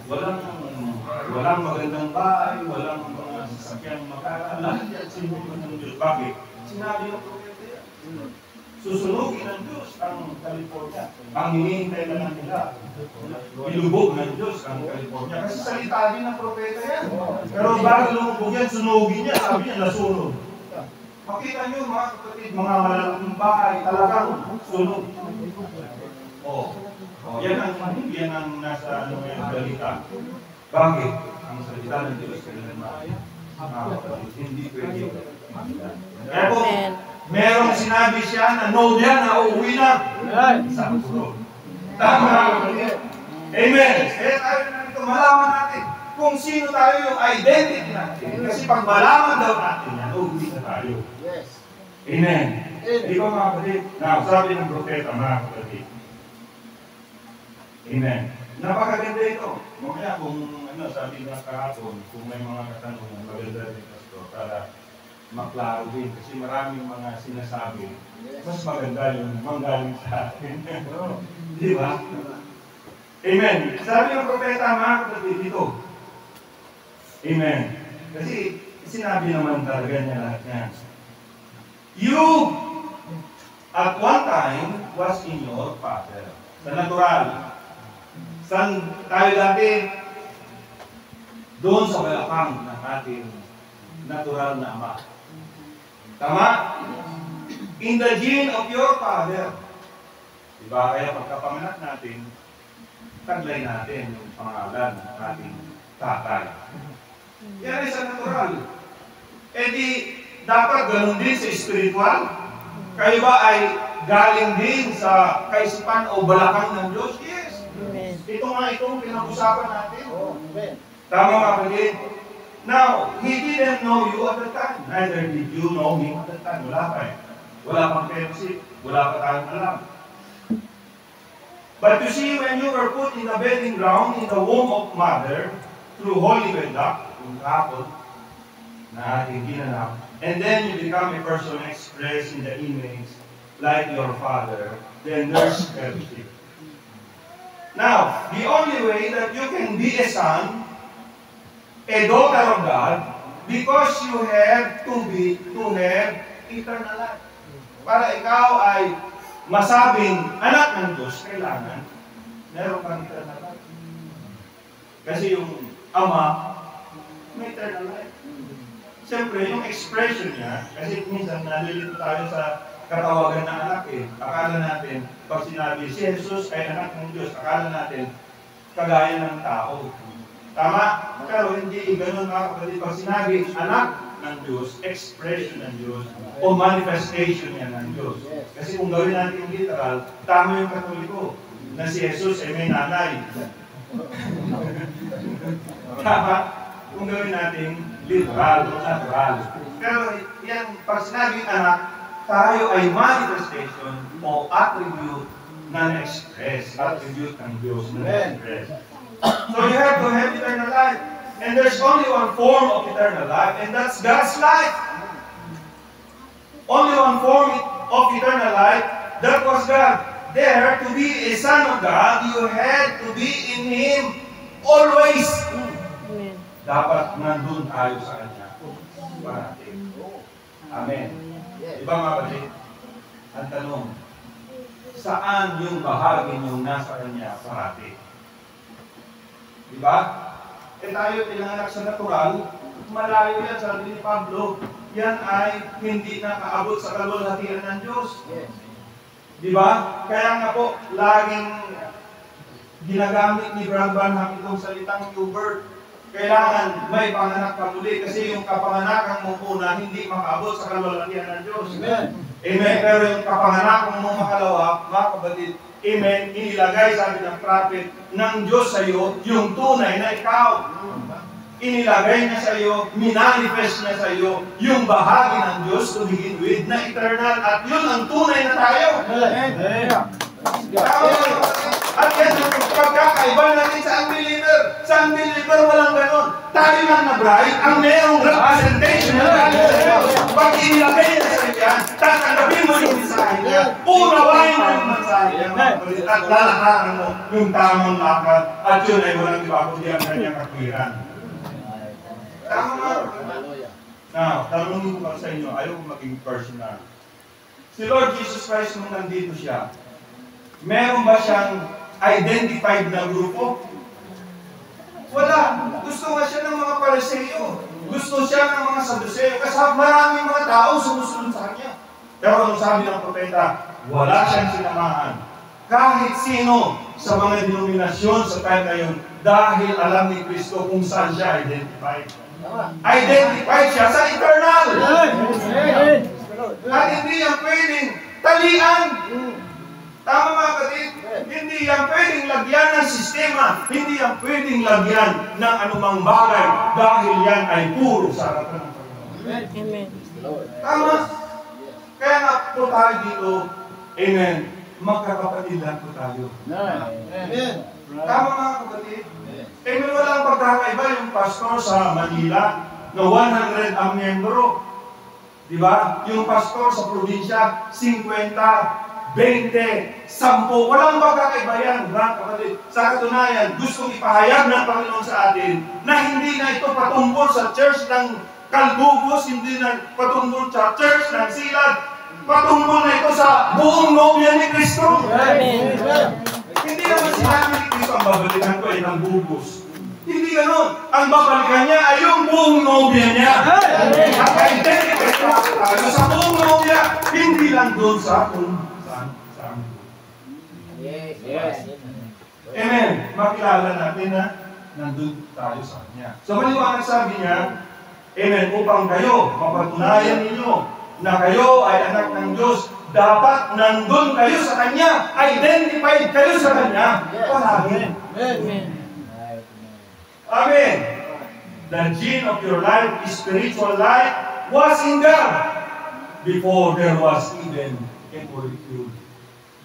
Walang magandang bahay, walang mga sasakyang makaka. Lahat yan sinusunod ng Diyos. Bakit? Sinabi ng propeta yan. Susunugin ng Diyos ang California. Ang hinihintay na lang nila. Ilubog ng Diyos ang California. Kasi salita din ng propeta yan. Pero bago lumubog yan, sunugin niya. Sabi niya, nasunog. Makita niyo mga kapatid, mga malalaking bahay, talagang sunog. Yan ang nasa yung balita. Bakit? Ang salita ng Diyos hindi pwede. Kaya po, merong sinabi siya na no diyan na uuwi na. Sa puso. Tama. Amen. Kaya tayo na dito, malaman natin kung sino tayo, yung identity natin. Kasi pag malaman daw natin yan, uuwi na tayo. Yes. Amen. Di ba mga kapatid? Sabi ng propeta, mga kapatid. Amen. Napakaganda ito. Mamaya kung sabi nga kahapon, kung may mga katanungan, maganda rin pastor para maklaro din. Kasi maraming mga sinasabi, mas maganda yung manggaling sa atin. Di ba? Amen. Sabi ng propeta, mga kapatid dito. Amen. Kasi sinabi naman talaga niya lahat niya. You, at one time, was in your father. Sa natural. Saan tayo dati? Doon sa balakang ng ating natural na ama. Tama? In the gene of your father. Diba? Kaya pagkapanganak natin, taglay natin yung pangalan ng ating tatay. Yan ay sa natural. E di, dapat ganun din sa spiritual. Kayo ba ay galing din sa kaisipan o balakang ng Diyos? Yes. Amen. Ito nga itong pinag-usapan natin. Amen. Tama mga kapatid? Now, He didn't know you at the time. Neither did you know Him at the time. Wala pa eh. Wala pang fellowship. Wala pa tayong alam. But you see, when you were put in the bedding ground in the womb of mother, through holy conduct, yung kapon, na ating ginanap, and then you become a person expressed in the image like your father, then there's fellowship. Now, the only way that you can be a son, a daughter of God, because you have to have eternal life. Para ikaw ay masabing anak ng Diyos, kailangan meron kang eternal life. Kasi yung ama, may eternal life. Siyempre, yung expression niya, kasi minsan nalilito tayo sa katawagan ng anak eh. Akala natin, pag sinabi si Jesus ay anak ng Diyos, akala natin kagaya ng tao. Tama? Pero hindi ganun mga kapatid. Pag sinabi anak ng Diyos, expression ng Diyos, o manifestation yan ng Diyos. Kasi kung gawin natin yung literal, tama yung Katoliko, na si Jesus ay may nanay. Tama? Kung gawin natin literal o natural. Pero yan, pag sinabing anak, tayo ay manifestation o attribute na na-express. Attribute ng Diyos na na-express. So you have to have eternal life. And there's only one form of eternal life, and that's God's life. Only one form of eternal life, that was God. There, to be a son of God, you had to be in Him always. Amen. Dapat nandun tayo sa Kanya. Parating. Amen. Diba mga kapatid? Ang tanong, saan yung bahagi niyong nasa Kanya parating? Diba? Eh tayo pinanganak sa natural, malayo yan, sabi ni Pablo, yan ay hindi nakaabot sa kalwalhatian ng Diyos. Yes. Diba? Kaya nga po, laging ginagamit ni Brother Branham itong salitang new birth. Kailangan may panganak ka muli kasi yung kapanganakan mo una hindi makaabot sa kalwalhatian ng Diyos. Amen. Amen. Pero yung kapanganakan mo makalawa, mga kapatid, amen, inilagay, sabi ng prophet, ng Diyos sa iyo, yung tunay na ikaw. Inilagay niya sa iyo, minanifest niya sa iyo, yung bahagi ng Diyos to begin with, na eternal, at yun ang tunay na tayo. At yan ang pagkakaiba natin sa unbeliever. Sa unbeliever, walang ganon. Tayo lang na bride, ang mayroong representation na tayo sa iyo. Pag inilagay niya sa iyo yan, tatanggapin mo yung mensahe niya, unawain mo yung mensahe niya. kapatid, at lalakaran mo yung tamang lakad, at yun ay walang iba kundi ang kanyang katwiran. Tama nga. Now, tanongin ko pa sa inyo, ayaw ko maging personal. Si Lord Jesus Christ, nung nandito siya, meron ba siyang identified na grupo? Wala. Gusto nga siya ng mga Pariseo. Gusto siya ng mga Saduseo. Kasi maraming mga tao sumusunod sa kanya. Pero anong sabi ng propeta? Wala siyang sinamahan. Kahit sino sa mga denominasyon sa time na yun, dahil alam ni Kristo kung saan siya identified. Identified siya sa eternal. At hindi yan pwedeng talian. Tama mga kapatid? Hindi yan pwedeng lagyan ng sistema. Hindi yan pwedeng lagyan ng anumang bagay dahil yan ay puro sa harapan ng Panginoon. Amen. Tama? Kaya nga po tayo dito, amen, magkakapatid lang po tayo. Amen. Tama mga kapatid? Amen, walang pagkakaiba yung pastor sa Manila na 100 ang miyembro. Diba? Yung pastor sa probinsya, 50, 20, 10. Walang pagkakaiba yan, mga kapatid. Sa katunayan, gustong ipahayag ng Panginoon sa atin na hindi na ito patungkol sa church ng Kalbugos, hindi na patungkol sa church ng Silad. Patungkol na ito sa buong nobya ni Kristo. Amen. Hindi naman sinabi ni Kristo, ang babalikan ko ay ng bugos. Hindi gano'n. Ang babalikan niya ay yung buong nobya niya. At identity tayo sa buong nobya, hindi lang doon sa kung saan. Yes. Amen. Makilala natin na nandun tayo sa Kanya. So maliwanag sabi niya, amen, upang kayo, mapatunayan ninyo na kayo ay anak ng Diyos, dapat nandun kayo sa Kanya, identified kayo sa Kanya, palagi. Amen. Amen. The gene of your life, spiritual life, was in God before there was even a molecule.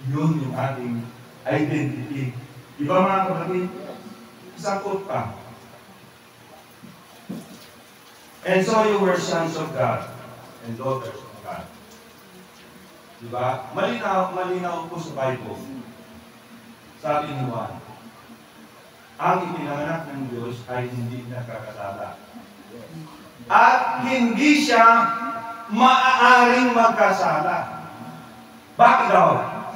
Yun yung ating identity. Di ba mga kapatid? Sakot ka. And so you were sons of God and daughters of God. Di ba? Malinaw po sa Bible. Sabi ni Juan, ang ipinanganak ng Diyos ay hindi nakakasala. At hindi siya maaaring magkasala. Bakit daw?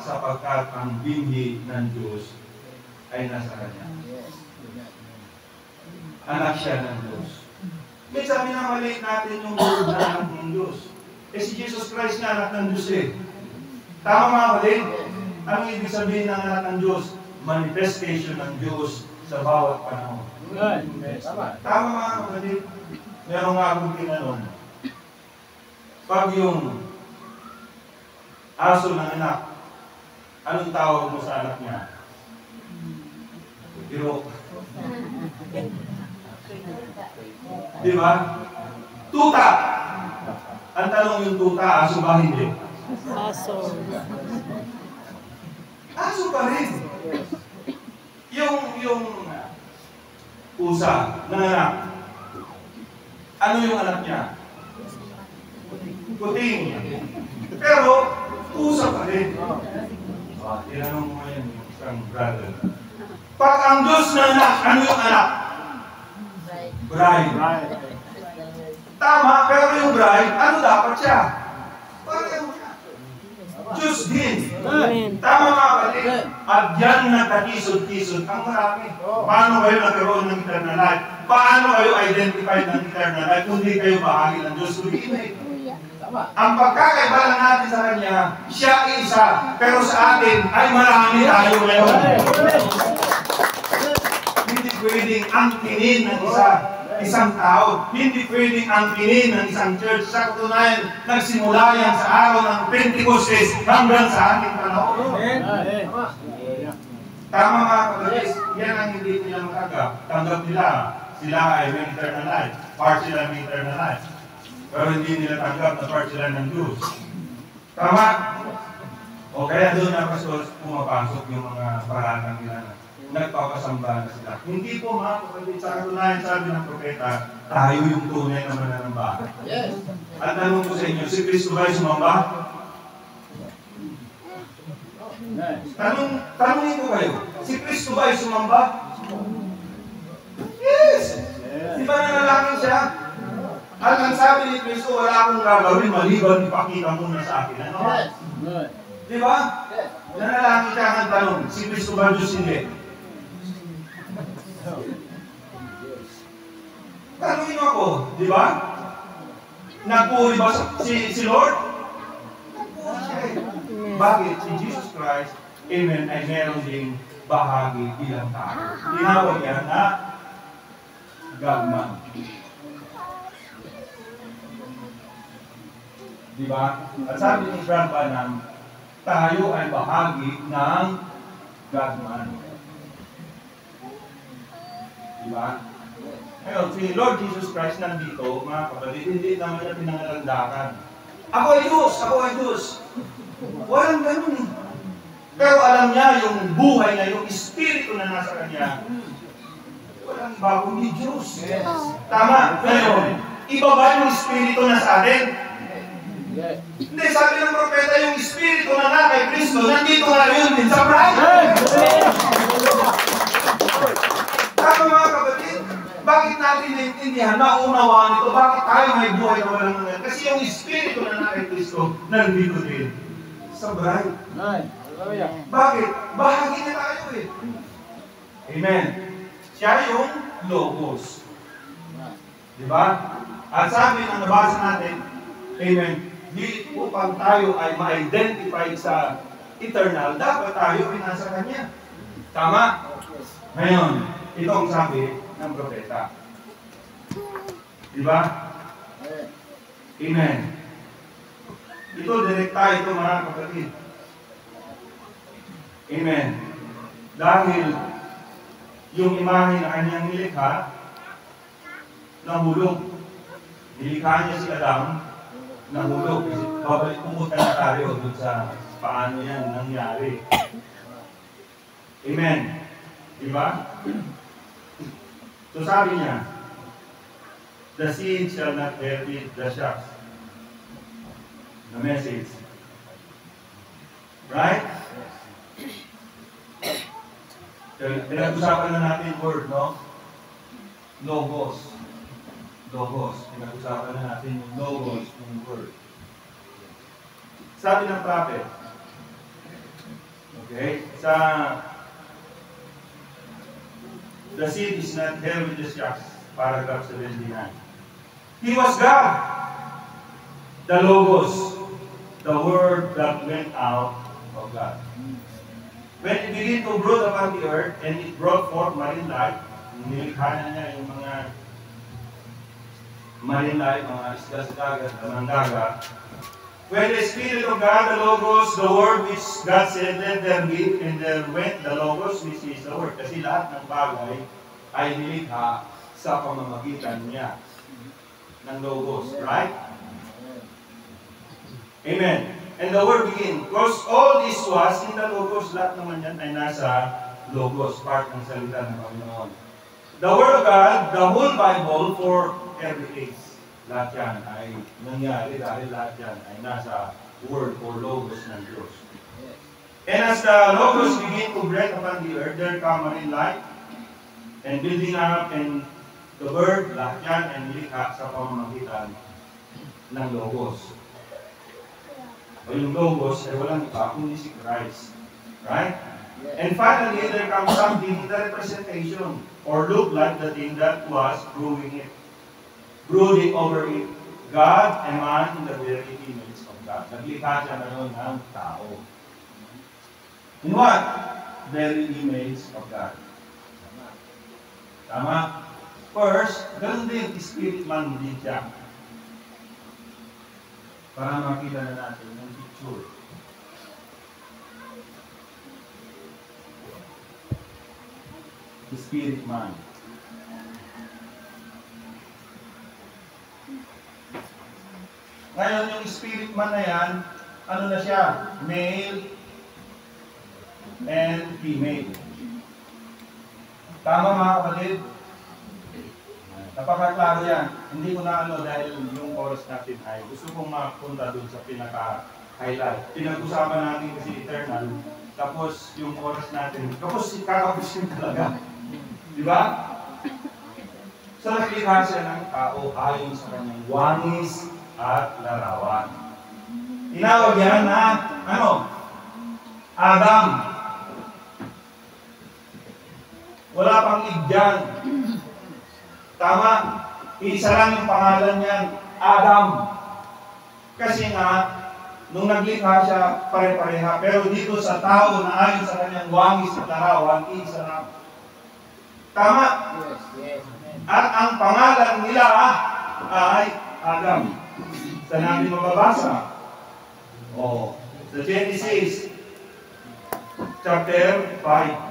Sapagkat ang binhi ng Diyos ay nasa Kanya. Anak siya ng Diyos. Minsan minamaliit natin yung word na anak ng Diyos. Si Jesus Christ na anak ng Diyos eh. Tama mga kapatid? Anong ibig sabihin ng anak ng Diyos? Manifestation ng Diyos sa bawat panahon. Tama mga kapatid? Meron nga akong tinanong. Pag yung aso ng anak, anong tawag mo sa anak niya? Irok. Di ba? Tuta. Ang tanong yung tuta, aso ba hindi? Aso. Aso pa rin. Yung pusa, nanganak. Ano yung anak niya? Kuting. Pero, pusa pa rin. Tinanong mo yan yung isang brother. Pag ang Diyos na anak, ano yung anak? Bride. Tama, pero yung bride, ano dapat siya? Pareho siya. Diyos din. Amen. Tama mga kapatid. At yan nagkakisod-kisod ang marami. Paano kayo nagkaroon ng eternal life? Paano kayo identified ng eternal life kung di kayo bahagi ng Diyos? Ang pagkakaiba lang natin sa Kanya, siya isa, pero sa atin ay marami tayo ngayon. Hindi pwedeng angkinin ng isang tao. Hindi pwedeng angkinin ng isang church. Sa katunayan, nagsimula yan sa araw ng Pentecostes hanggang sa ating panahon. Tama mga kapatid, yan ang hindi nila magagap. Tanggap nila, sila ay may eternal life. Part sila may eternal life. Pero hindi nila tanggap na part sila ng Diyos. Tama? O kaya doon na pumapasok yung mga paratang nila na nagpapasamba na sila. Hindi po mga kapatid, sa katunayan sabi ng propeta, tayo yung tunay na mananamba. Yes. At tanong ko sa inyo, si Kristo ba ay sumamba? Amen. Tanungin ko kayo, si Kristo ba ay sumamba? Yes! Di ba nanalangin siya? At ang sabi ni Kristo, wala akong gagawin maliban ipakita muna sa akin. Ano? Yes. Amen. Di ba? Yes. Nanalangin siya ang tanong, si Kristo ba Diyos hindi? Tanungin mo ako, di ba? Nagpuri ba si Lord? Nagpuri siya eh. Bakit? Si Jesus Christ, amen, ay meron ding bahagi bilang tao. Tinawag yan na God-man. Di ba? At sabi ni Brad Branham, tayo ay bahagi ng God-man. Di ba? Ngayon, si Lord Jesus Christ nandito, mga kapatid, hindi naman niya pinangalandakan. Ako ay Diyos! Ako ay Diyos! Walang ganun eh. Pero alam niya yung buhay na yung espiritu na nasa kanya. Walang iba kundi Diyos. Yes. Tama. Ngayon, iba ba yung espiritu na sa atin? Yes. Hindi, sabi ng propeta, yung espiritu na nga kay Kristo, nandito nga yun din sa bride. Tama mga kapatid, bakit natin naintindihan, naunawaan ito, bakit tayo may buhay na walang nangyayari? Kasi yung espiritu na nga kay Kristo, nandito din sa bride. Amen. Hallelujah. Bakit? Bahagi na tayo eh. Amen. Siya yung Logos. Diba? At sabi ng nabasa natin, amen, di upang tayo ay ma-identify sa eternal, dapat tayo ay nasa Kanya. Tama? Ngayon, ito ang sabi ng propeta. Diba? Amen. Ito, direkta ito mga kapatid. Amen. Dahil yung imahe na kanyang nilikha, nahulog. Nilikha niya si Adam, nahulog. Babalik pumunta na tayo dun sa paano yan nangyari. Amen. Diba? So sabi niya, the seed shall not inherit the shafts. The message. Right? Pinag-usapan na natin word, no? Logos. Logos. Pinag-usapan na natin yung logos, yung word. Sabi ng prophet, okay, sa the seed is not held with the shafts, paragraph 79. He was God, the Logos, the word that went out of God. When it began to brood upon the earth, and it brought forth marine life, nilikha na niya yung mga marine life, mga isda sa dagat, mga dagat. When the Spirit of God, the Logos, the Word which God said, let there be, and there went the Logos, which is the Word. Kasi lahat ng bagay ay nilikha sa pamamagitan niya ng Logos. Right? Amen. And the Word began. Because all this was in the Logos, lahat naman yan ay nasa Logos, part ng salita ng Panginoon. The Word of God, the whole Bible for every age. Lahat yan ay nangyari dahil lahat yan ay nasa Word or Logos ng Diyos. And as the Logos begin to breathe upon the earth, there come marine life and building up, and the Word, lahat yan ay nilikha sa pamamagitan ng Logos. O yung Logos ay walang iba kundi si Christ. Right? And finally, there comes something, the representation, or look like the thing that was brooding over it. God and man in the very image of God. Naglikha siya ngayon ng tao. In what? Very image of God. Tama? First, ganun din, spirit man din siya. Para makita na natin yung picture. The spirit man. Ngayon, yung spirit man na yan, ano na siya? Male and female. Tama mga kapatid? Napakaklaro yan. Hindi ko na dahil yung oras natin ay gusto kong mapunta dun sa pinaka-highlight. Pinag-usapan natin kasi eternal, tapos yung oras natin, tapos kakapusin talaga. Di ba? So naglikha siya ng tao ayon sa kanyang wangis at larawan. Tinawag yan na, Adam. Wala pang igyan. Tama, isa lang yung pangalan niyan, Adam. Kasi nga, nung naglikha siya, pare-pareha. Pero dito sa tao na ayon sa kanyang wangis at larawan, isa lang. Tama? Yes, yes. At ang pangalan nila ay Adam. Saan natin mababasa? Sa Genesis, chapter 5.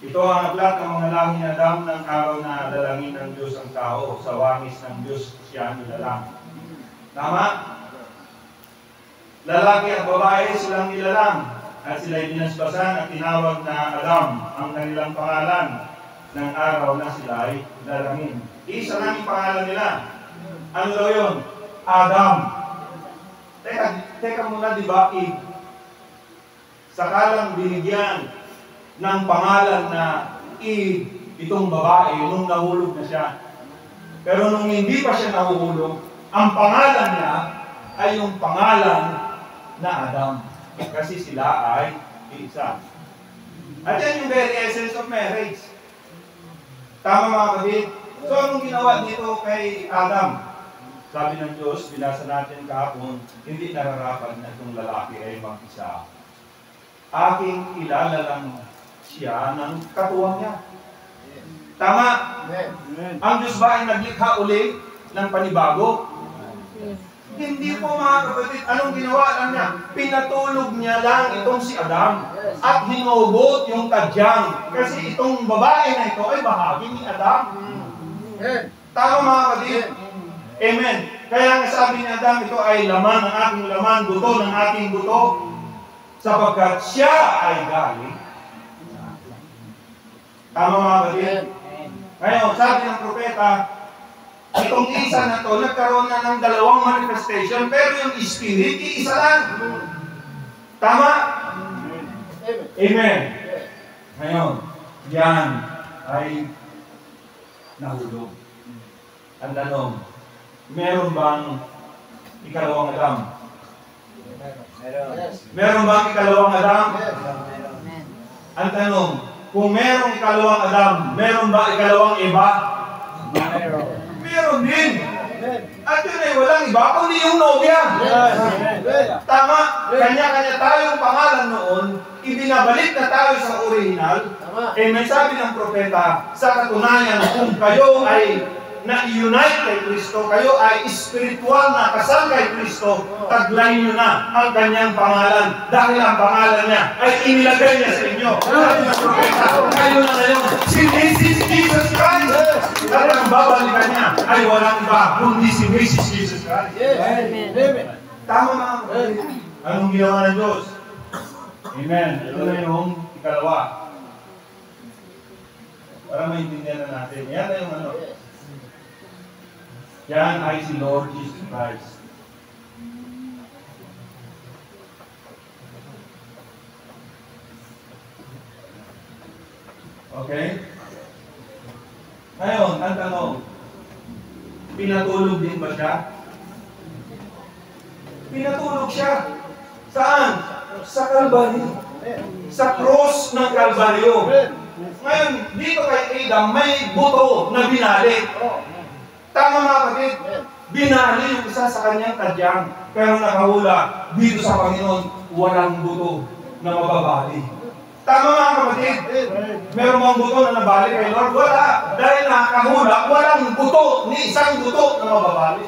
Ito ang aklat ng mga lahi ni Adam ng araw na dalangin ng Diyos ang tao. Sa wangis ng Diyos siya nilalang. Tama? Lalaki at babae silang nilalang. At sila'y binasbasan at tinawag na Adam ang kanilang pangalan ng araw na sila'y dalangin. Isa lang yung pangalan nila. Ano daw yun? Adam. Teka muna, di ba? Sakalang binigyan ng pangalan na itong babae nung nahulog na siya. Pero nung hindi pa siya nahuhulog, ang pangalan niya ay yung pangalan na Adam. Kasi sila ay isa. At yan yung very essence of marriage. Tama mga kapatid? So anong ginawa dito kay Adam? Sabi ng Diyos, binasa natin kahapon, hindi nararapat na itong lalaki ay mag-isa. Aking kilala lang siya ng katuwang niya. Tama? Amen. Ang Diyos ba ay naglikha uli ng panibago? Hindi po mga kapatid. Anong ginawa lang niya? Pinatulog niya lang itong si Adam at hinugot yung kadyang. Kasi itong babae na ito ay bahagi ni Adam. Tama mga kapatid? Amen. Kaya nga sabi ni Adam, ito ay laman ng aking laman, buto ng aking buto, sapagkat siya ay galing. Tama mga kapatid? Ngayon, sabi ng propeta, itong isa na to, nagkaroon na ng dalawang manifestation, pero yung spirit, isa lang. Tama? Amen. Ngayon, yan ay nahulog. Ang tanong, meron bang ikalawang Adam? Meron bang ikalawang Adam? Ang tanong, kung merong ikalawang Adam, meron ba ikalawang Eva? Meron din. At yun ay walang iba, kundi yung nobya. Tama, kanya-kanya tayong pangalan noon, ibinabalik na tayo sa original. May sabi ng propeta, sa katunayan, kung kayo ay na-unite kay Kristo, kayo ay spiritual na kasal kay Kristo, taglay nyo na ang kanyang pangalan. Dahil ang pangalan niya ay inilagay niya sa inyo. Sabi ng propeta, kayo na ngayon, si Jesus Christ. At ang babalikan niya ay walang iba, kundi si Jesus Christ. Amen. Tama mga kapatid. Anong ginawa ng Diyos? Amen. Ito na yung ikalawa. Para maintindihan na natin. Yan na yung ano. Yan ay si Lord Jesus Christ. Okay? Ngayon, ang tanong, pinatulog din ba siya? Pinatulog siya. Saan? Sa Kalbaryo. Sa cross ng Kalbaryo. Ngayon, dito kay Adam, may buto na binalik. Tama mga kapatid, binali yung isa sa kanyang tadyang, pero nakahula dito sa Panginoon, walang buto na mababali. Tama mga kapatid, meron bang buto na nabali kay Lord? Wala. Dahil nakahula, walang buto, ni isang buto na mababali.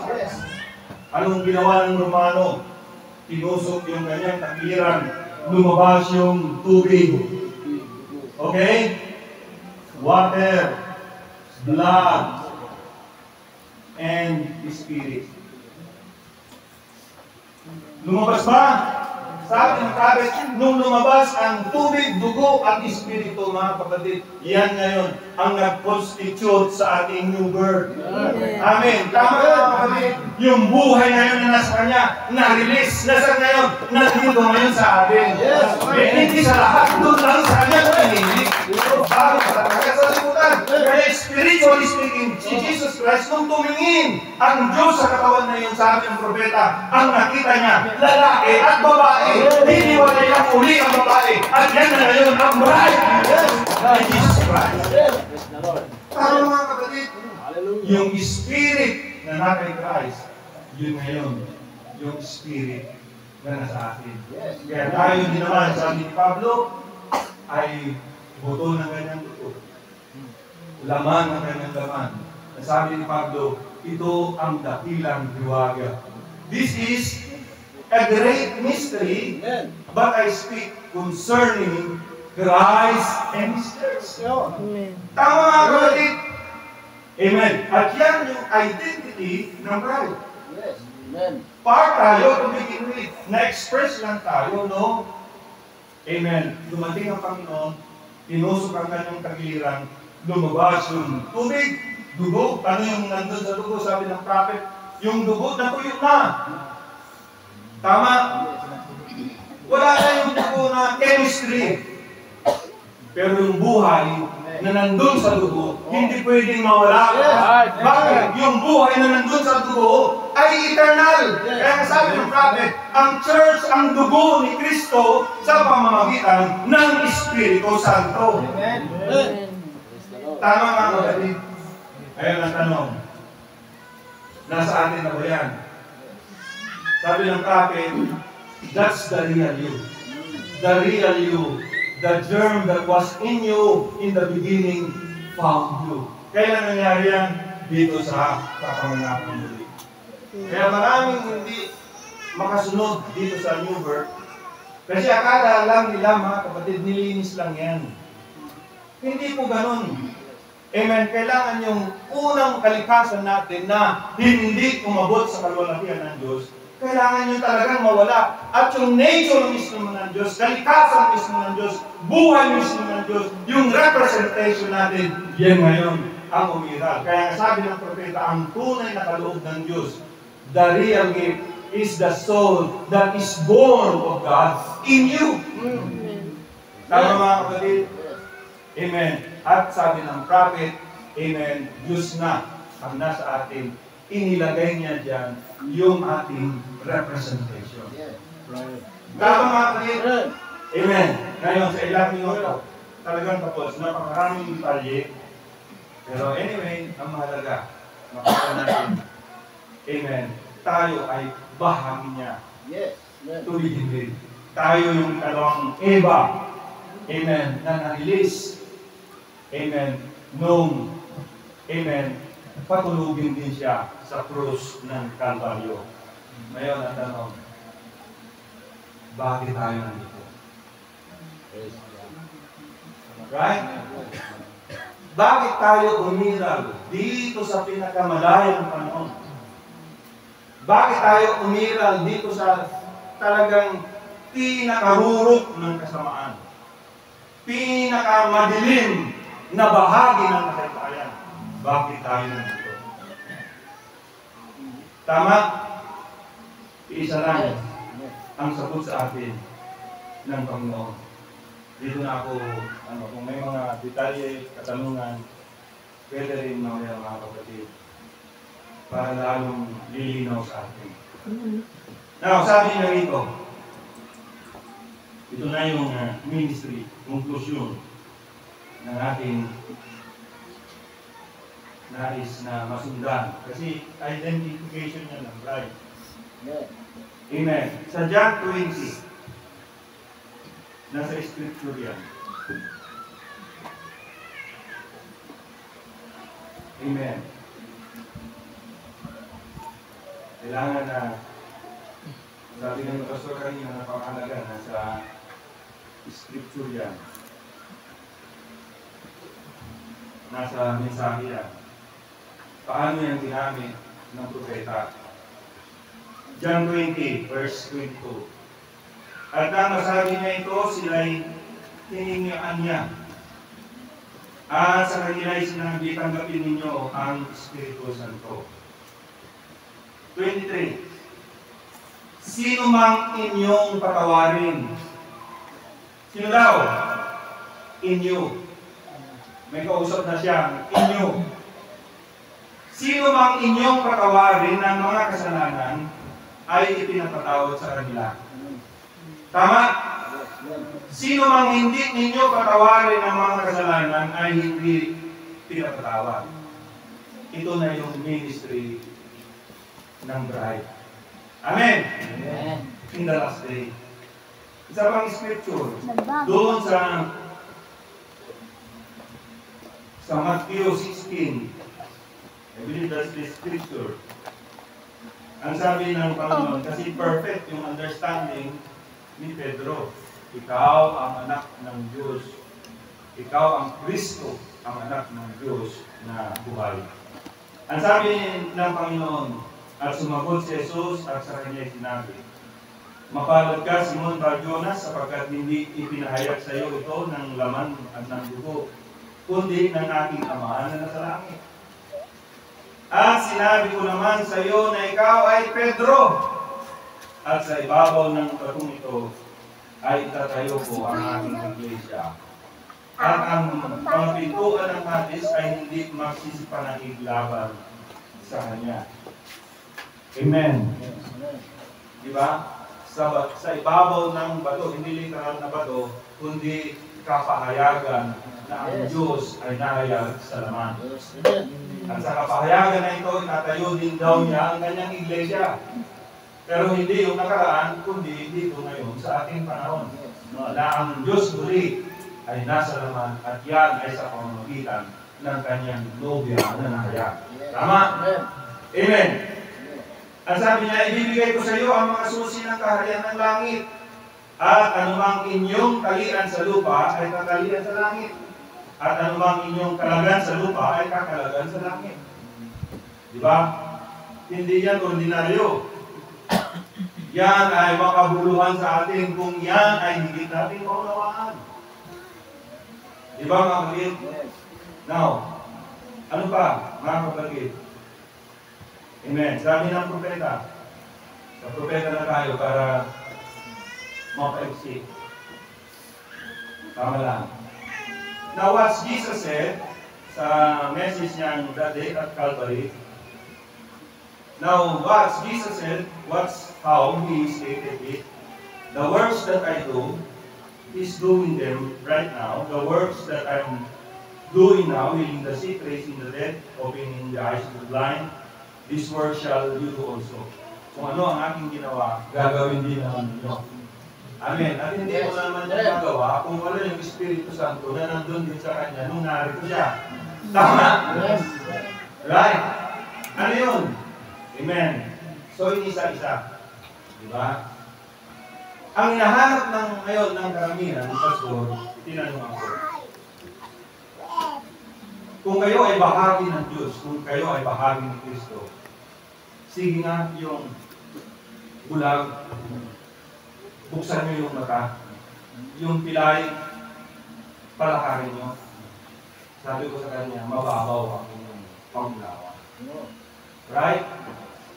Anong ginawa ng Romano? Tinusok yung kanyang takiran, lumabas yung tubig. Okay? Water, blood, and Spirit. Lumabas ba? Sabi ng prophet, nung lumabas ang tubig, dugo at espiritu, mga kapatid, yan ngayon ang nag-constitute sa ating new birth. Amen. Tama mga kapatid, yung buhay ngayon na nasa kanya, na-release, nasa ngayon, nandito ngayon sa atin. Hindi sa lahat, doon lang sa kanya pinili. Bakit talaga sa liputan? Kaya spiritually speaking, si Jesus Christ, nung tumingin ang Diyos sa katawan na yun, sabi ng propeta, ang nakita niya, lalaki at babae, hiniwalay ang uli ang babae, at yan na ngayon ang bride ni Jesus Christ. Para mga kapatid, yung spirit na na kay Christ, yun ngayon, yung spirit na nasa atin. Kaya tayo din naman, sabi ni Pablo, ay buto ng kanyang buto. Laman ng kanyang laman. Sabi ni Pablo, ito ang dakilang hiwaga. This is a great mystery, but I speak concerning Christ and His church. Amen. Tama mga kapatid? Amen. At yan yung identity ng bride. Yes. Amen. Part tayo to begin with. Na-express lang tayo, no? Amen. Dumating ang Panginoon, tinusok ang kanyang tagiliran, lumabas yung tubig, dugo. Ano yung nandun sa dugo? Sabi ng prophet, yung dugo na tuyo na. Tama? Wala na yung dugo na chemistry. Pero yung buhay na nandun sa dugo, hindi pwedeng mawala. Bakit? Yung buhay na nandun sa dugo ay eternal. Kaya sabi ng prophet, ang church, ang dugo ni Kristo sa pamamagitan ng Espiritu Santo. Amen. Amen. Tama mga kapatid? Ayun ang tanong. Nasa atin na ba yan? Sabi ng prophet, that's the real you. The real you. The germ that was in you in the beginning found you. Kaya nangyari yan dito sa kapanganakan muli. Kaya maraming hindi makasunod dito sa new birth. Kasi akala lang nila mga kapatid, nilinis lang yan. Hindi po ganun. Amen. Kailangan yung unang kalikasan natin na hindi umabot sa kalwalatian ng Diyos, kailangan nyo talagang mawala. At yung nature mismo ng Diyos, kalikasan mismo ng Diyos, buhay mismo ng Diyos, yung representation natin, yan ngayon ang umiral. Kaya sabi ng propeta, ang tunay na kaloob ng Diyos, the real gift is the soul that is born of God in you. Amen. Tama mga kapatid? Amen. At sabi ng prophet, amen, Diyos na ang nasa atin. Inilagay niya dyan yung ating representation. Tama mga kapatid? Amen. Ngayon, sa ilang minuto, talagang tapos. Napakaraming detalye. Pero anyway, ang mahalaga, makita natin, amen, tayo ay bahagi niya. Yes. To begin with. Tayo yung kalawang Eva, amen, na na-release, amen, nung, amen, patulugin din siya sa krus ng Kalbaryo. Ngayon ang tanong, bakit tayo nandito? Right? Bakit tayo umiral dito sa pinakamalayang panahon? Bakit tayo umiral dito sa talagang pinakarurok ng kasamaan? Pinakamadilim na bahagi ng kasaysayan. Bakit tayo nandito? Tama? Isa lang ang sagot sa atin ng Panginoon. Dito na ako, kung may mga detalye, katanungan, pwede rin mamaya mga kapatid para lalong lilinaw sa atin. Now, sabi niya rito, ito na yung ministry, conclusion ng ating nais na masundan. Kasi identification niya ng bride. Amen. Sa John 20, nasa scripture yan. Amen. Kailangan na, sabi ng pastor kanina, napakahalaga, nasa scripture yan. Nasa mensahe yan. Paano yan ginamit ng propeta? John 20, verse 22. At ang masabi niya ito, sila'y hiningaan niya. At sa kanila ay sinabi, tanggapin ninyo ang Espiritu Santo. 23. Sino mang inyong patawarin? Sino daw? Inyo. May kausap na siya, inyo. Sino mang inyong patawarin ng mga kasalanan ay ipinapatawad sa kanila. Tama? Sino mang hindi ninyo patawarin ng mga kasalanan ay hindi pinapatawad. Ito na yung ministry ng bride. Amen? Amen. In the last day. Isa pang scripture. Doon sa Matthew 16. I believe that's the scripture. Ang sabi ng Panginoon, kasi perfect yung understanding ni Pedro. Ikaw ang anak ng Diyos. Ikaw ang Kristo, ang anak ng Diyos na buhay. Ang sabi ng Panginoon, at sumagot si Jesus at sa kanya sinabi, mapalad ka, Simon Bar-Jonas, sapagkat hindi ipinahayag sa iyo ito ng laman at ng dugo, kundi ng aking Ama na nasa langit. At sinabi ko naman sa iyo na ikaw ay Pedro, at sa ibabaw ng batong ito ay itatayo ko ang aking iglesia. At ang mga pintuan ng Hades ay hindi magsisipanakig laban sa kanya. Amen. Diba? Sa ibabaw ng bato, hindi literal na bato, kundi kapahayagan na ang Diyos ay nahayag sa laman. At sa kapahayagan na ito, itatayo din daw niya ang kanyang iglesia. Pero hindi yung nakaraan, kundi dito ngayon sa ating panahon. Na ang Diyos muli ay nasa laman at yan ay sa pamamagitan ng kanyang nobya na nahayag. Tama? Amen. Ang sabi niya, ibibigay ko sa iyo ang mga susi ng kaharian ng langit. At anumang inyong talian sa lupa ay tatalian sa langit. At anumang inyong kalagan sa lupa ay kakalagan sa langit. Di ba? Hindi yan ordinaryo. Yan ay makabuluhan sa atin kung yan ay higit natin maunawaan. Di ba mga kapatid? Now, ano pa mga kapatid? Amen. Sabi ng propeta. Sa propeta na tayo para makaiksi. Tama lang. Now what Jesus said sa message niyang that day at Calvary. Now what Jesus said, how he stated it. The works that I do, He's doing them right now. The works that I'm doing now, healing the sick, raising the dead, opening the eyes of the blind, this work shall you do also. Kung ano ang aking ginawa, gagawin din naman ninyo. Amen. At hindi mo naman niya magawa kung wala yung Espiritu Santo na nandun din sa kanya nung narito siya. Tama? Right? Ano yun? Amen. So, inisa-isa. Diba? Ang hinahanap ng ngayon ng karamihan, Pastor, tinanong ako. Kung kayo ay bahagi ng Diyos, kung kayo ay bahagi ng Kristo, sige nga yung bulag, buksan nyo yung mata, yung pilay, palakarin nyo. Sabi ko sa kanya, mababaw ang inyong pangulawa. Right?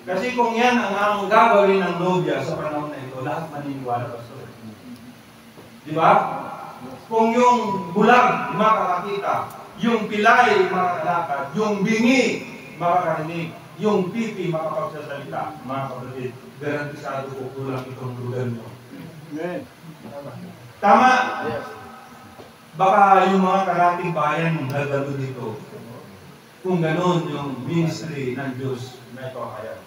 Kasi kung yan ang gagawin ng nobya sa panahon na ito, lahat maniniwala, Pastor. Di ba? Kung yung bulag makakakita, yung pilay makakalakad, yung bingi makakarinig, yung pipi makapagsasalita, mga kapatid, garantisado ko kulang itong lugar nyo. Tama? Baka yung mga karating bayan nagdalo dito. Kung ganun yung ministry ng Diyos na ito kaya.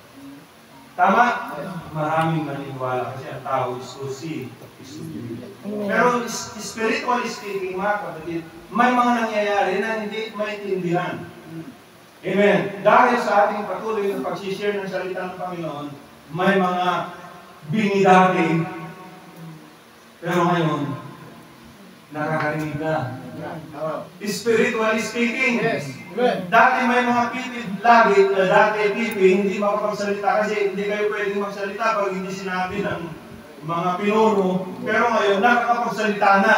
Tama? Maraming maniniwala kasi ang tao is to see, is to believe. Pero spiritually speaking, mga kapatid, may mga nangyayari na hindi maintindihan. Amen. Dahil sa ating patuloy na pag-share ng salita ng Panginoon, may mga bingi dati, pero ngayon, nakakarinig na. Spiritually speaking, dati may mga pipi lagi, dati pipi, hindi makapagsalita kasi hindi kayo pwedeng magsalita pag hindi sinabi ng mga pinuno, pero ngayon nakakapagsalita na.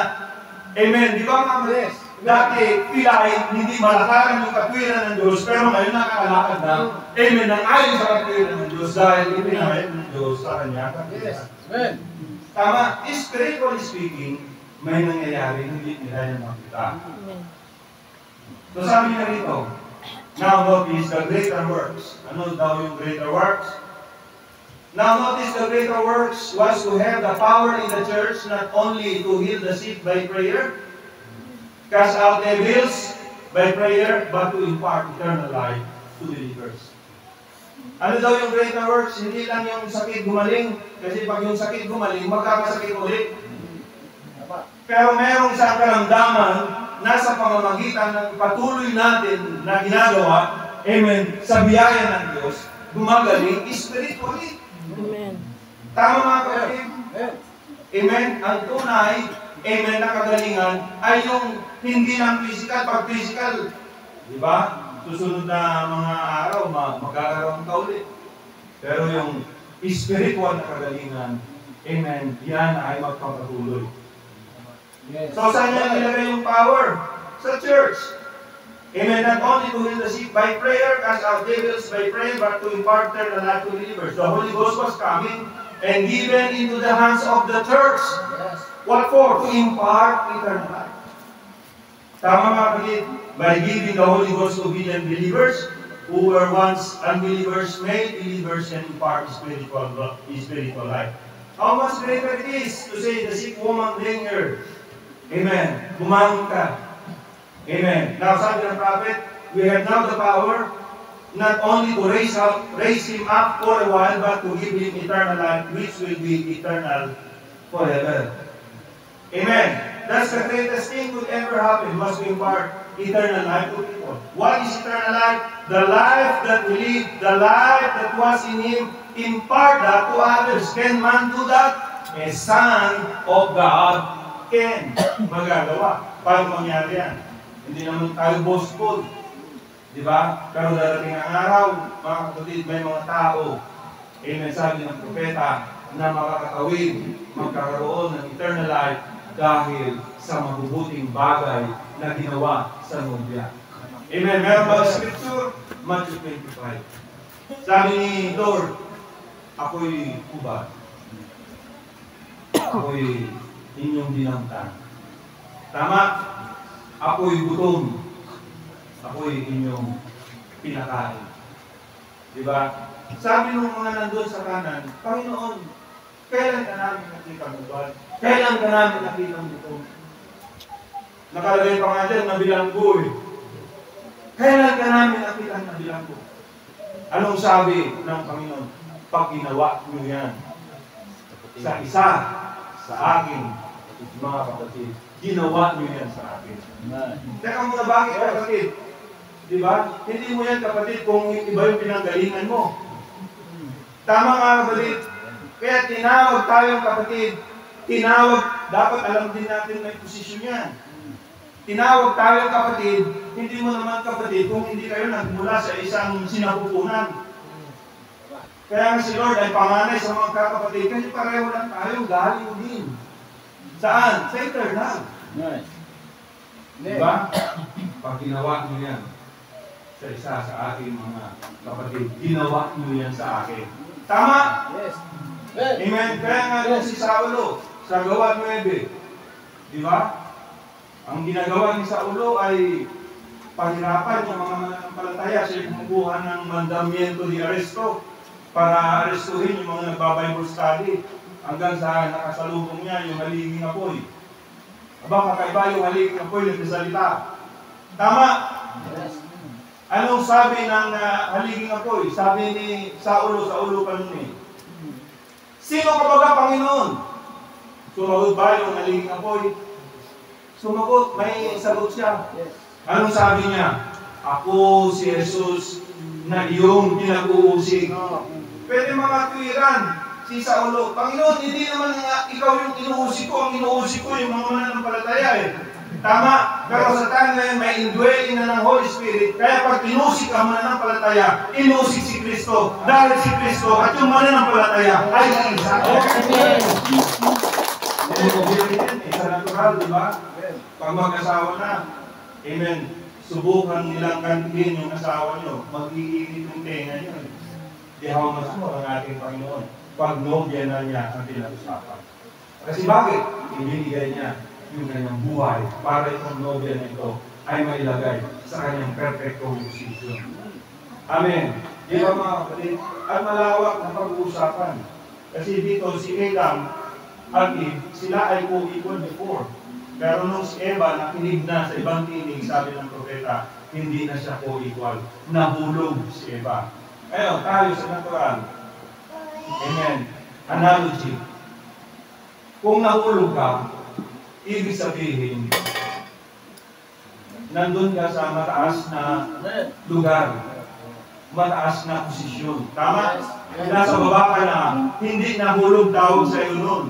Amen. Di ba mga kapatid? Dati, pilay, hindi malakaran yung katwiran ng Diyos, pero ngayon nakakalakad na. Amen. Nang ayon sa katwiran ng Diyos dahil ipinahayag ng Diyos sa kanya. Yes. Amen. Tama, spiritually speaking, may nangyayari, hindi nila yan makita. Amen. So sabi niya rito, now notice the greater works. Ano daw yung greater works? Now notice the greater works was to have the power in the church not only to heal the sick by prayer, cast out devils by prayer, but to impart eternal life to believers. Ano daw yung greater works? Hindi lang yung sakit gumaling, kasi pag yung sakit gumaling, magkakasakit ulit. Pero merong isang karamdaman nasa pamamagitan ng patuloy natin na ginagawa, amen, sa biyaya ng Diyos, gumagaling spiritually. Amen. Tama mga kapatid? Amen. Amen. Ang tunay, amen, na kagalingan ay yung hindi lang physical, pag physical, di ba? Susunod na mga araw, magkakaroon ka ulit. Pero yung spiritual na kagalingan, amen, yan ay magpapatuloy. Yes. So saan niya nilagay yung power? Sa church. Amen. Not only to heal the sick by prayer, cast out devils by prayer, but to impart eternal life to believers. The Holy Ghost was coming and given into the hands of the church. Yes. What for? To impart eternal life. Tama mga kapatid? By giving the Holy Ghost to obedient believers, who were once unbelievers, made believers and impart spiritual life. How much greater it is to say the sick woman lingered. Amen. Bumangon ka. Amen. Now, sabi ng prophet, we have now the power not only to raise him up for a while, but to give him eternal life, which will be eternal forever. Amen. That's the greatest thing could ever happen, was to impart eternal life to people. What is eternal life? The life that we live, the life that was in him, impart that to others. Can man do that? A son of God can magagawa. Paano mangyari yan? Hindi naman tayo boastful. Di ba? Pero darating ang araw, mga kapatid, may mga tao, amen, sabi ng propeta, na makakatawid, magkakaroon ng eternal life dahil sa mabubuting bagay na ginawa sa nobya. Amen. Meron ba scripture? Matthew 25. Sabi ni Lord, ako'y ubad. Ako'y inyong dinamtan. Tama? Ako'y gutom. Ako'y inyong pinakain. Diba? Sabi nung mga nandun sa kanan, Panginoon, kailan ka namin nakita ng ubad? Kailan ka namin nakita ng gutom? Nakalagay pa nga dyan, nabilanggo eh. Kailan ka namin nakita ng nabilanggo? Anong sabi ng Panginoon? Pag ginawa nyo yan sa isa, sa akin, mga kapatid, ginawa nyo yan sa akin. Teka muna, bakit kapatid? Diba? Hindi mo yan kapatid kung iba yung pinanggalingan mo. Tama nga kapatid. Kaya tinawag tayong kapatid. Tinawag, dapat alam din natin may posisyon yan. Tinawag tayong kapatid, hindi mo naman kapatid kung hindi kayo nagmula sa isang sinapupunan. Kaya nga si Lord ay panganay sa mga kakapatid, kasi pareho lang tayo, galing din. Saan? Sa eternal. Nice. Diba? Pag ginawa nyo yan sa isa sa aking mga kapatid, ginawa nyo yan sa akin. Tama? Yes. Amen. Kaya nga doon si Saulo, sa Gawa 9. Diba? Ang ginagawa ni Saulo ay pahirapan yung mga mananampalataya. Siya kumukuha ng mandamiento di aresto para arestuhin yung mga nagbabible study hanggang sa nakasalubong niya yung haliging apoy. Aba, kakaiba yung haliging apoy nagsasalita. Tama? Yes. Anong sabi ng haliging apoy? Sabi ni Saulo pa nun eh. Sino ka ba, Panginoon? Sumagot ba yung haliging apoy? Sumagot, may sagot siya. Yes. Anong sabi niya? Ako si Jesus na iyong pinag-uusig. Pwede mga tuwiran si Saulo. Panginoon, hindi naman nga ikaw yung inuusig ko. Ang inuusig ko yung mga mananampalataya eh. Tama, pero sa time ngayon may indwelling na ng Holy Spirit, kaya pag inusik ang mananampalataya, inusik si Kristo, dahil si Kristo at yung mananampalataya ay isa. Amen. Isa natural, di ba? Pag mag-asawa na, amen, subukan nilang kantigin yung asawa nyo, mag-iinit yung tenga nyo. Di how much more ang ating Panginoon pag nobya na niya ang pinag-usapan. Kasi bakit? Ibinigay niya yung kanyang buhay para itong nobya na ito ay mailagay sa kanyang perfectong posisyon. Amen. Di ba mga kapatid? At malawak na pag-uusapan. Kasi dito si Adam at Eve, sila ay co-equal before. Pero nung si Eva nakinig na sa ibang tinig, sabi ng propeta, hindi na siya co-equal. Nahulog si Eva. Ngayon, tayo sa natural. Amen. Analogy. Kung nahulog ka, ibig sabihin, nandun ka sa mataas na lugar, mataas na posisyon. Tama? Nasa baba ka na, hindi nahulog tawag sa iyo nun.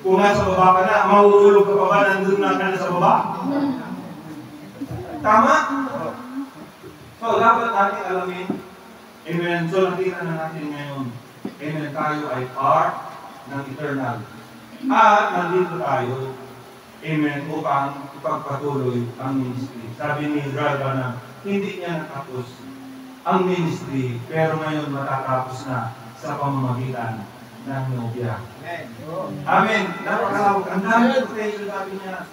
Kung nasa baba ka na, mahuhulog ka pa ba, nandun na ka na sa baba? Tama? So, dapat natin alamin. Amen. So, nakita na natin ngayon. Amen. Tayo ay part ng eternal. At nandito tayo. Amen. Upang ipagpatuloy ang ministry. Sabi ni Garba na hindi niya natapos ang ministry, pero ngayon matatapos na sa pamamagitan ng nobya. Amen. Napakalawak. Ang dami potential, sabi niya.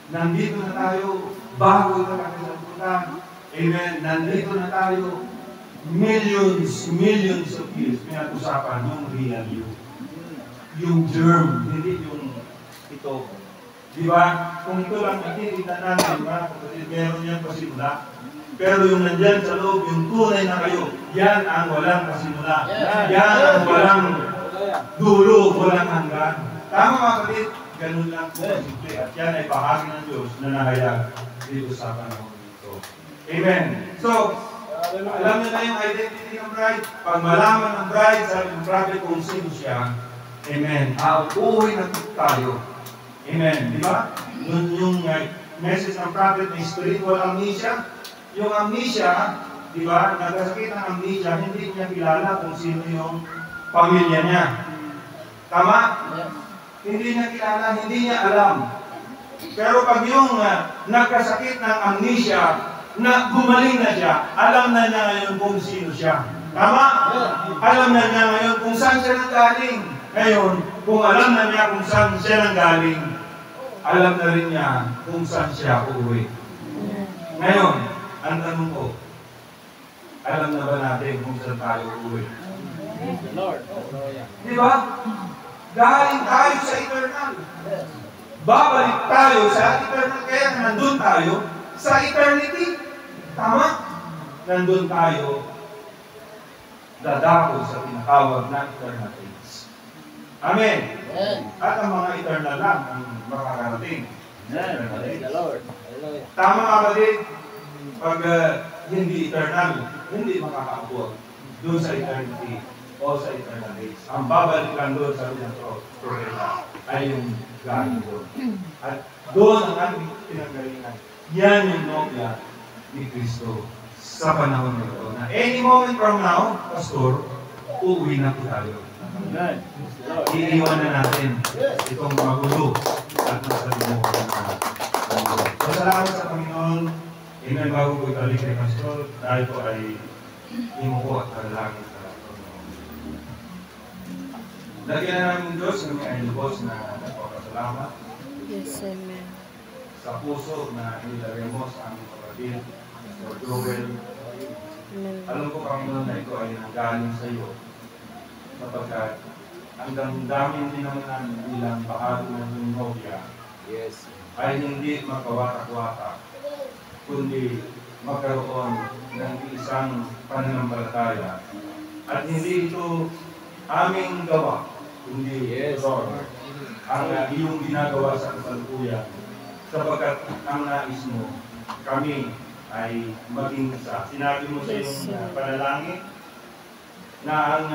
Nandito na tayo bago ito nakisabutan. Amen. Nandito na tayo millions of years. Pinag-usapan yung real you. Yung germ, hindi yung ito. Di ba? Kung ito lang nakikita natin, meron yan pasimula. Pero yung nandyan sa loob, yung tunay na kayo, yan ang walang pasimula. Yan ang walang dulo, walang hanggan. Tama mga kapatid? Ganun lang po. At yan ay bahagi ng Diyos na nahayag dito sa panahon nito. Amen. So, alam niyo na yung identity ng bride. Pag malaman ng bride, sabi ng prophet kung sino siya, amen. Uuwi na tayo. Amen. Di ba? Yung message ng prophet na spiritual amnesia. Yung amnesia, di ba? Nagkasakit ng amnesia, hindi niya kilala kung sino yung pamilya niya. Tama? Hindi niya kilala, hindi niya alam. Pero pag yung nagkasakit ng amnesia, na gumaling na siya, alam na niya ngayon kung sino siya. Tama? Alam na niya ngayon kung saan siya nanggaling. Ngayon, kung alam na niya kung saan siya nanggaling, alam na rin niya kung saan siya uuwi. Ngayon, ang tanong ko, alam na ba natin kung saan tayo uuwi? Lord. Di ba? Galing tayo sa eternal. Babalik tayo sa eternal. Kaya nandun tayo sa eternity. Tama? Nandun tayo dadako sa tinatawag na eternal age. Amen. At ang mga eternal lang ang makakarating. Praise the Lord. Tama kapatid? Pag hindi eternal, hindi makakaabot doon sa eternity o sa eternal age. Ang babalik lang doon sa ng propeta ay yung galing doon. At doon ang ating pinanggalingan. Yan yung nobya ni Kristo sa panahon nito. Na any moment from now, Pastor, uuwi na po tayo. Iiwan na natin itong magulo at nasa limuhan na tayo. So, salamat sa Panginoon. Amen. Bago po ibalik kay Pastor, dahil po ay imuko at kalangit sa Panginoon. Lagyan na namin Diyos, kami ay lubos na nagpapasalamat. Yes, amen. Sa puso na nilagay mo sa aming kapatid, Mr. Joel. Amen. Alam ko Panginoon na ito ay nanggaling sa iyo. Sapagkat ang damdamin din naman namin bilang bahagi ng nobya ay hindi makawatak-watak, kundi magkaroon ng isang pananampalataya. At hindi ito aming gawa, kundi Lord, ang iyong ginagawa sa kasalukuyan. Sapagkat ang nais mo, kami ay maging isa. Sinabi mo sa iyong panalangin na ang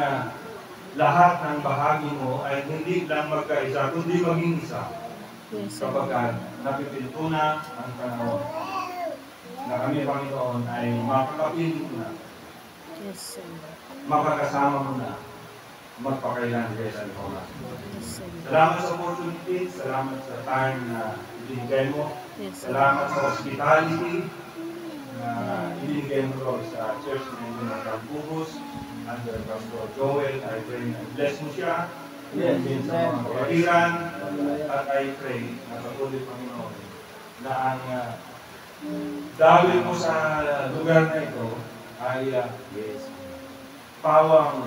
lahat ng bahagi mo ay hindi lang magkaisa, kundi maging isa. Yes, sir. Kapag napipinto na ang panahon na kami, Panginoon, ay makakapiling mo na, Yes, sir. makakasama mo na, magpakailan kaysa ikaw na. Yes, sir. Salamat sa opportunity, salamat sa time na ibinigay mo, Yes, sir. salamat sa hospitality na ibinigay mo Lord, sa church na hindi na Campubos, under Pastor Joel. I pray na bless mo siya, Yes, din sa amen. mga kapatiran, at I pray na patuloy, Panginoon, na ang daloy mo sa lugar na ito ay pawang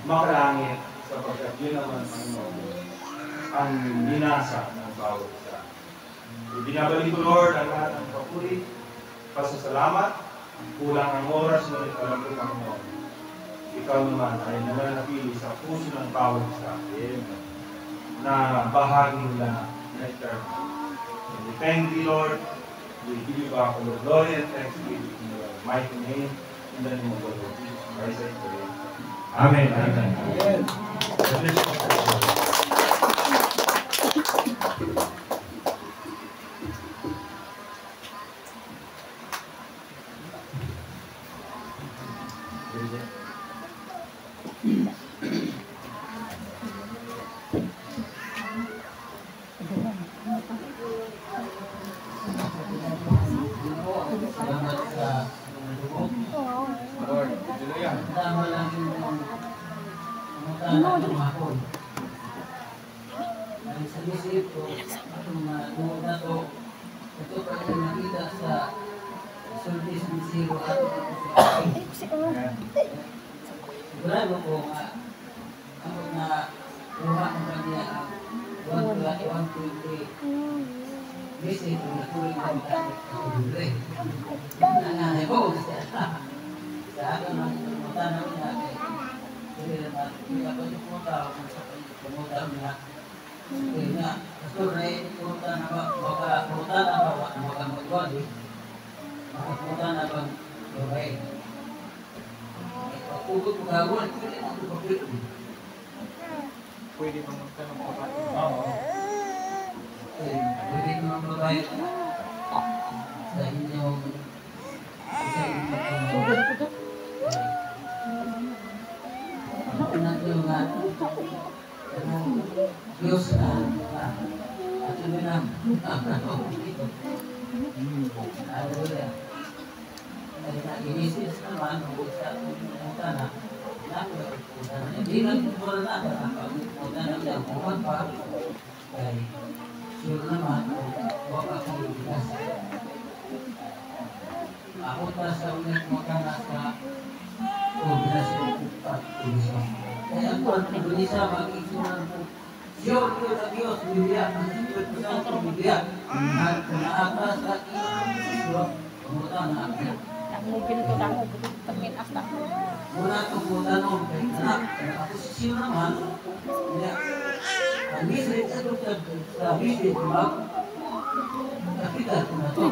makalangit sapagkat yun naman, Panginoon, ang binasa ng bawat isa. Ibinabalik ko, Lord, ang lahat ng papuri, pasasalamat, kulang ang oras, ngunit alam ko, Panginoon, ikaw naman ay nananatili sa puso ng bawat isa na bahagi nila na eternal. And we thank thee, Lord. We give you back all the glory and thanksgiving in your mighty name, in the name of the Lord Jesus Christ, I pray. Amen. Amen. Amen. God bless you. Salamat sa lubog. Lord, hallelujah. Tama lang yung pangutanan ng hapon. Dahil sa isip ko, itong lubog na to, ito pa rin nakita sa service ng zero at sigurado ko nga ako na kuha ko kanya ang 120 message na tuloy na libre. Nanganay ko sa akin ang pagmutanaw niya kay hindi naman hindi ako yung pumutaw kung sa pumutaw niya kaya nga pastor na pumunta na ba baka pumunta na ba baka magwali baka pumunta na ba okay pagpugod ko gawin pwede na ito pagpito Pwede bang magtanong pa ba? oo pwede naman babae sa inyong sa inyong natin nga Diyos na at yun na hallelujah ay nag-iisis naman sa pumunta na hindi lang pumunta na ang pumunta na niya pumunta pa ay sure naman huwag akong ibigas ako pa sa ulit pumunta na sa kombinasyon at tulisyon. Kaya po, ang Indonesia, mag-iisunan po, sure po na Diyos, Biblia, ang 100% Biblia, at kung naakas sa Diyos, pumunta na ako. Muna itong pumunta noon, kay anak, nakaposisyon naman, ang message sa message, kapitan ko na ito.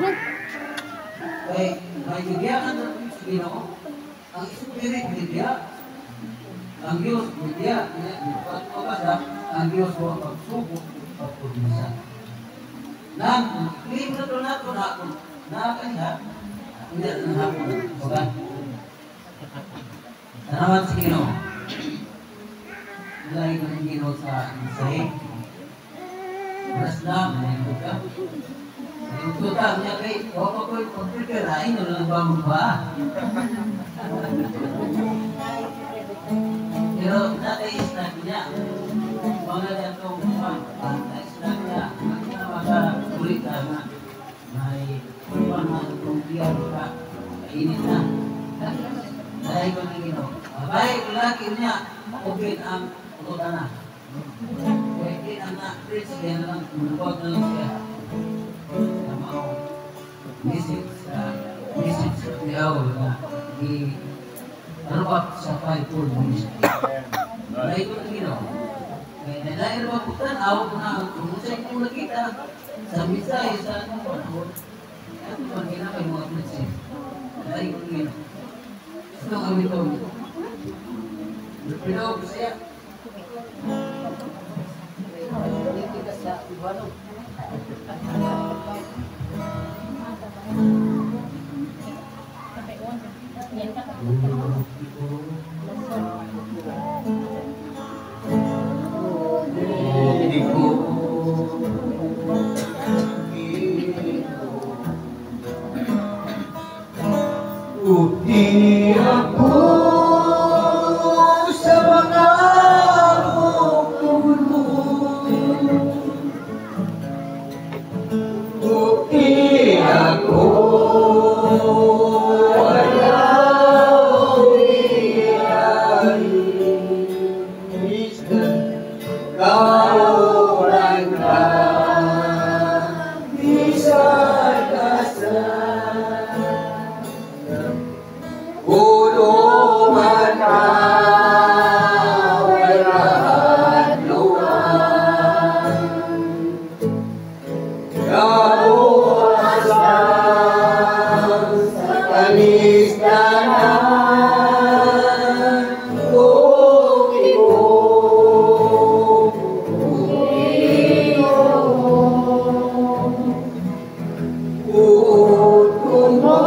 Kaya, may Biblia ka na ito, Ginoo. Ang Spirit Biblia, ang Diyos Biblia, pagpapasa, ang Diyos mo pagsubok at pagpapasa. Nang, claim na ito na ito na ako, nakakanya, hindi na hapon, baga. Salamat sa Ginoo. Nalagay ko ng Ginoo sa mensahe. Oras na, manayang ka. Yung tutang niya kay, huwag ako yung pag-preparain, wala lang ba mo ba? Pero naka-snap niya. Mga gatong naka-snap niya. Maka-ulit na may pagpanahan kong biyar ka. Kainit na. Dahil ko ng Ginoo. Baik, laki niya. Okay ang pututan na. Pwede ang na-preach niya na lang. Manuwag na lang siya. Message sa Tiaw na i-arwak sa Fivefold Ministry. Dahil ko ng Ginoo. Kaya nalain ba po tanaw na kung sa'yo kong nakita sa misay sa anong panahon at pag ginamay mga prinsip. Dahil ko ng Ginoo. Ito ang kami ito. Pinaw ko siya. Ano? Uti ako sa mga bukod mo. Uti ako walang iyan. Kaulan ka bisa kulungan ka walang luwan. Kabuhasan sa kalistanan, bukid mo, puto mo.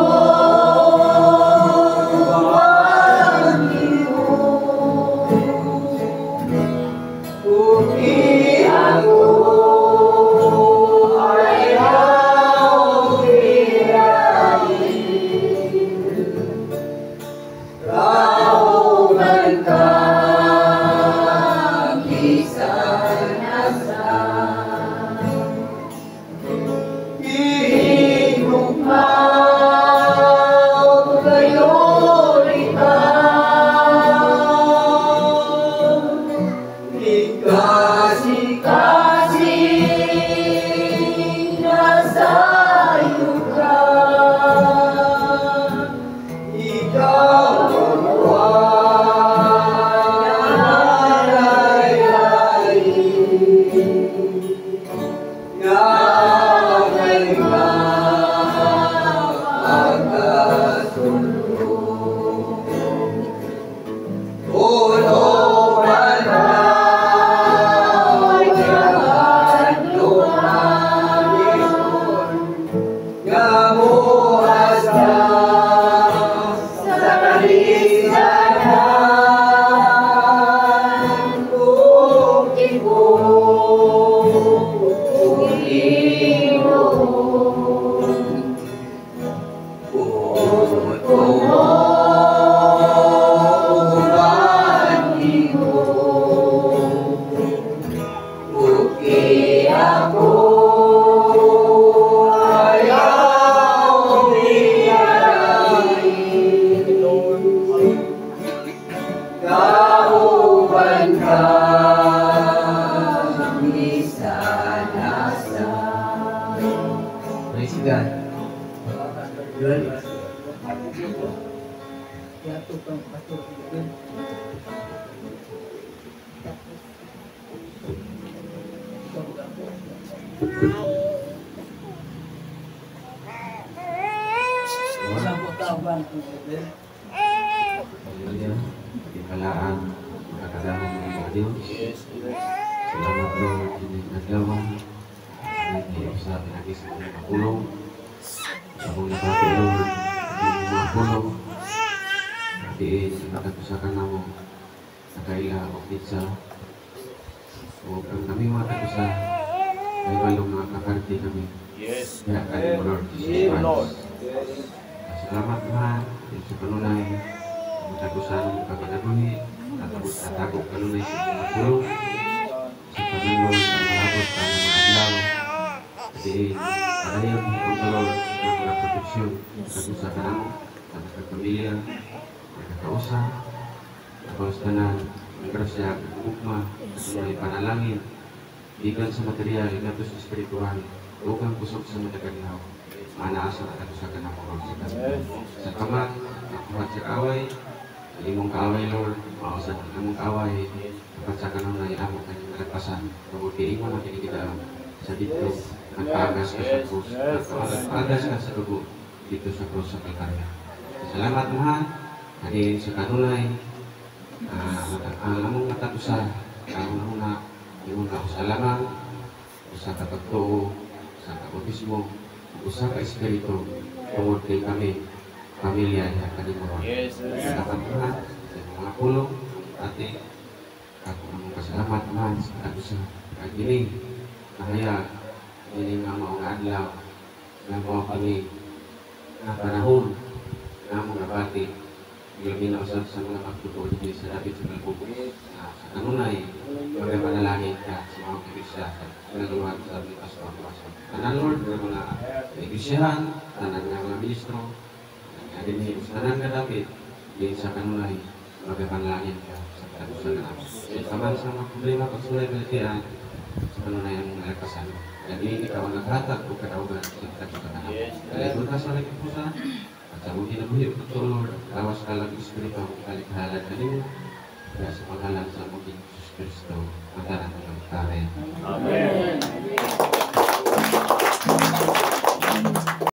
Uti ako ayaw hirain, rauman ka kisanasan. Hinugmaw kayo ikaw, ikasih-kasih nasa iyo ka. Ikaw ang walalayain, ngangay ka pagkasundo. Tulungan ka gamuhas ka sa kalisanan, bukid mo, Panginoon. Puto mo, uti ako ayaw hirain, kauban ka misanasan. Praise God. Good. Kaya ito pang pastor dito. Isang pagkawan ko dito. Haleluya. Ipalaan, makakadamang ng mga Diyos. Salamat Lord, hindi naglawan. Hindi sa pinag-isip ng mga pulong. Sa mong nabati Lord, hindi mga pulong. Hindi nakatusakan na mo. Nakaila o pizza. Huwag kang kami mga katusa. May balong mga kakarti kami. Kaya kayo mo Lord, Jesus Christ. Salamat Tuhan, sa kanunay. Katagusan ng pagkakaguni, tatagog kanunay sa mga pulong. Sa Panginoon, sa malabot ka ng mga adlaw. Kasi karayan mo kung Lord, sa mga proteksyon. Katagusan ka na mo, sa pagkakapamilya, pagkakausa, tapos ka na, ang grasya, ang ukma, sa mga panalangin, ikan sa material, inatos sa espiritual, huwag kusog sa madagalihaw. Manaasa at katagusan ka na mo, Lord, sa kamat, nakuhat sa kaaway, sa imong kaaway, Lord, mausan ang imong kaaway, dapat sa kanang naiamok kanyang nalagpasan, mabutiin mo na kinikita sa dito, nagpaagas ka sa krus, nagpaagas ka sa dugo, dito sa krus sa Kalkarya. Salamat Tuhan, kanin sa kanunay, ang among matapusan, ang among na imong kausalamang, usa ka pagtuo, usa ka bautismo, usa ka espiritu tungod kay kami pamilya niya kanimuron. Yes, Lord. Sa katuhan, sa mga pulong, ate, ako ang pasalamat man sa kadusa. At kini, kaya, kini nga maong adlaw, nga mo kami, na panahon, nga mga bati, yung ginausap sa mga pagtutulog din sa dapit sa kalbubog. Sa kanunay, mga panalangin ka sa mga kibisya, sa nagawa sa mga pastor. Tanan Lord, ng mga ibisyahan, tanan ng mga ministro, adin ni tanan nga dapit, din sa kanunay, mga panalangin ka sa kadusa na namin. Saman sa mga problema pagsulay balitian, sa kanunay ang mga lakasan. Jadi ikaw ang naghatag o kadaugan sa kadusa na namin. Kaya ito ka sa lagi pusa, at sa mga kinabuhi o Lord, lawas ka lang Espiritu ang kalikhalan kanino, kaya sa pangalan sa mga Jesus Cristo, mataran ng Amen. Amen.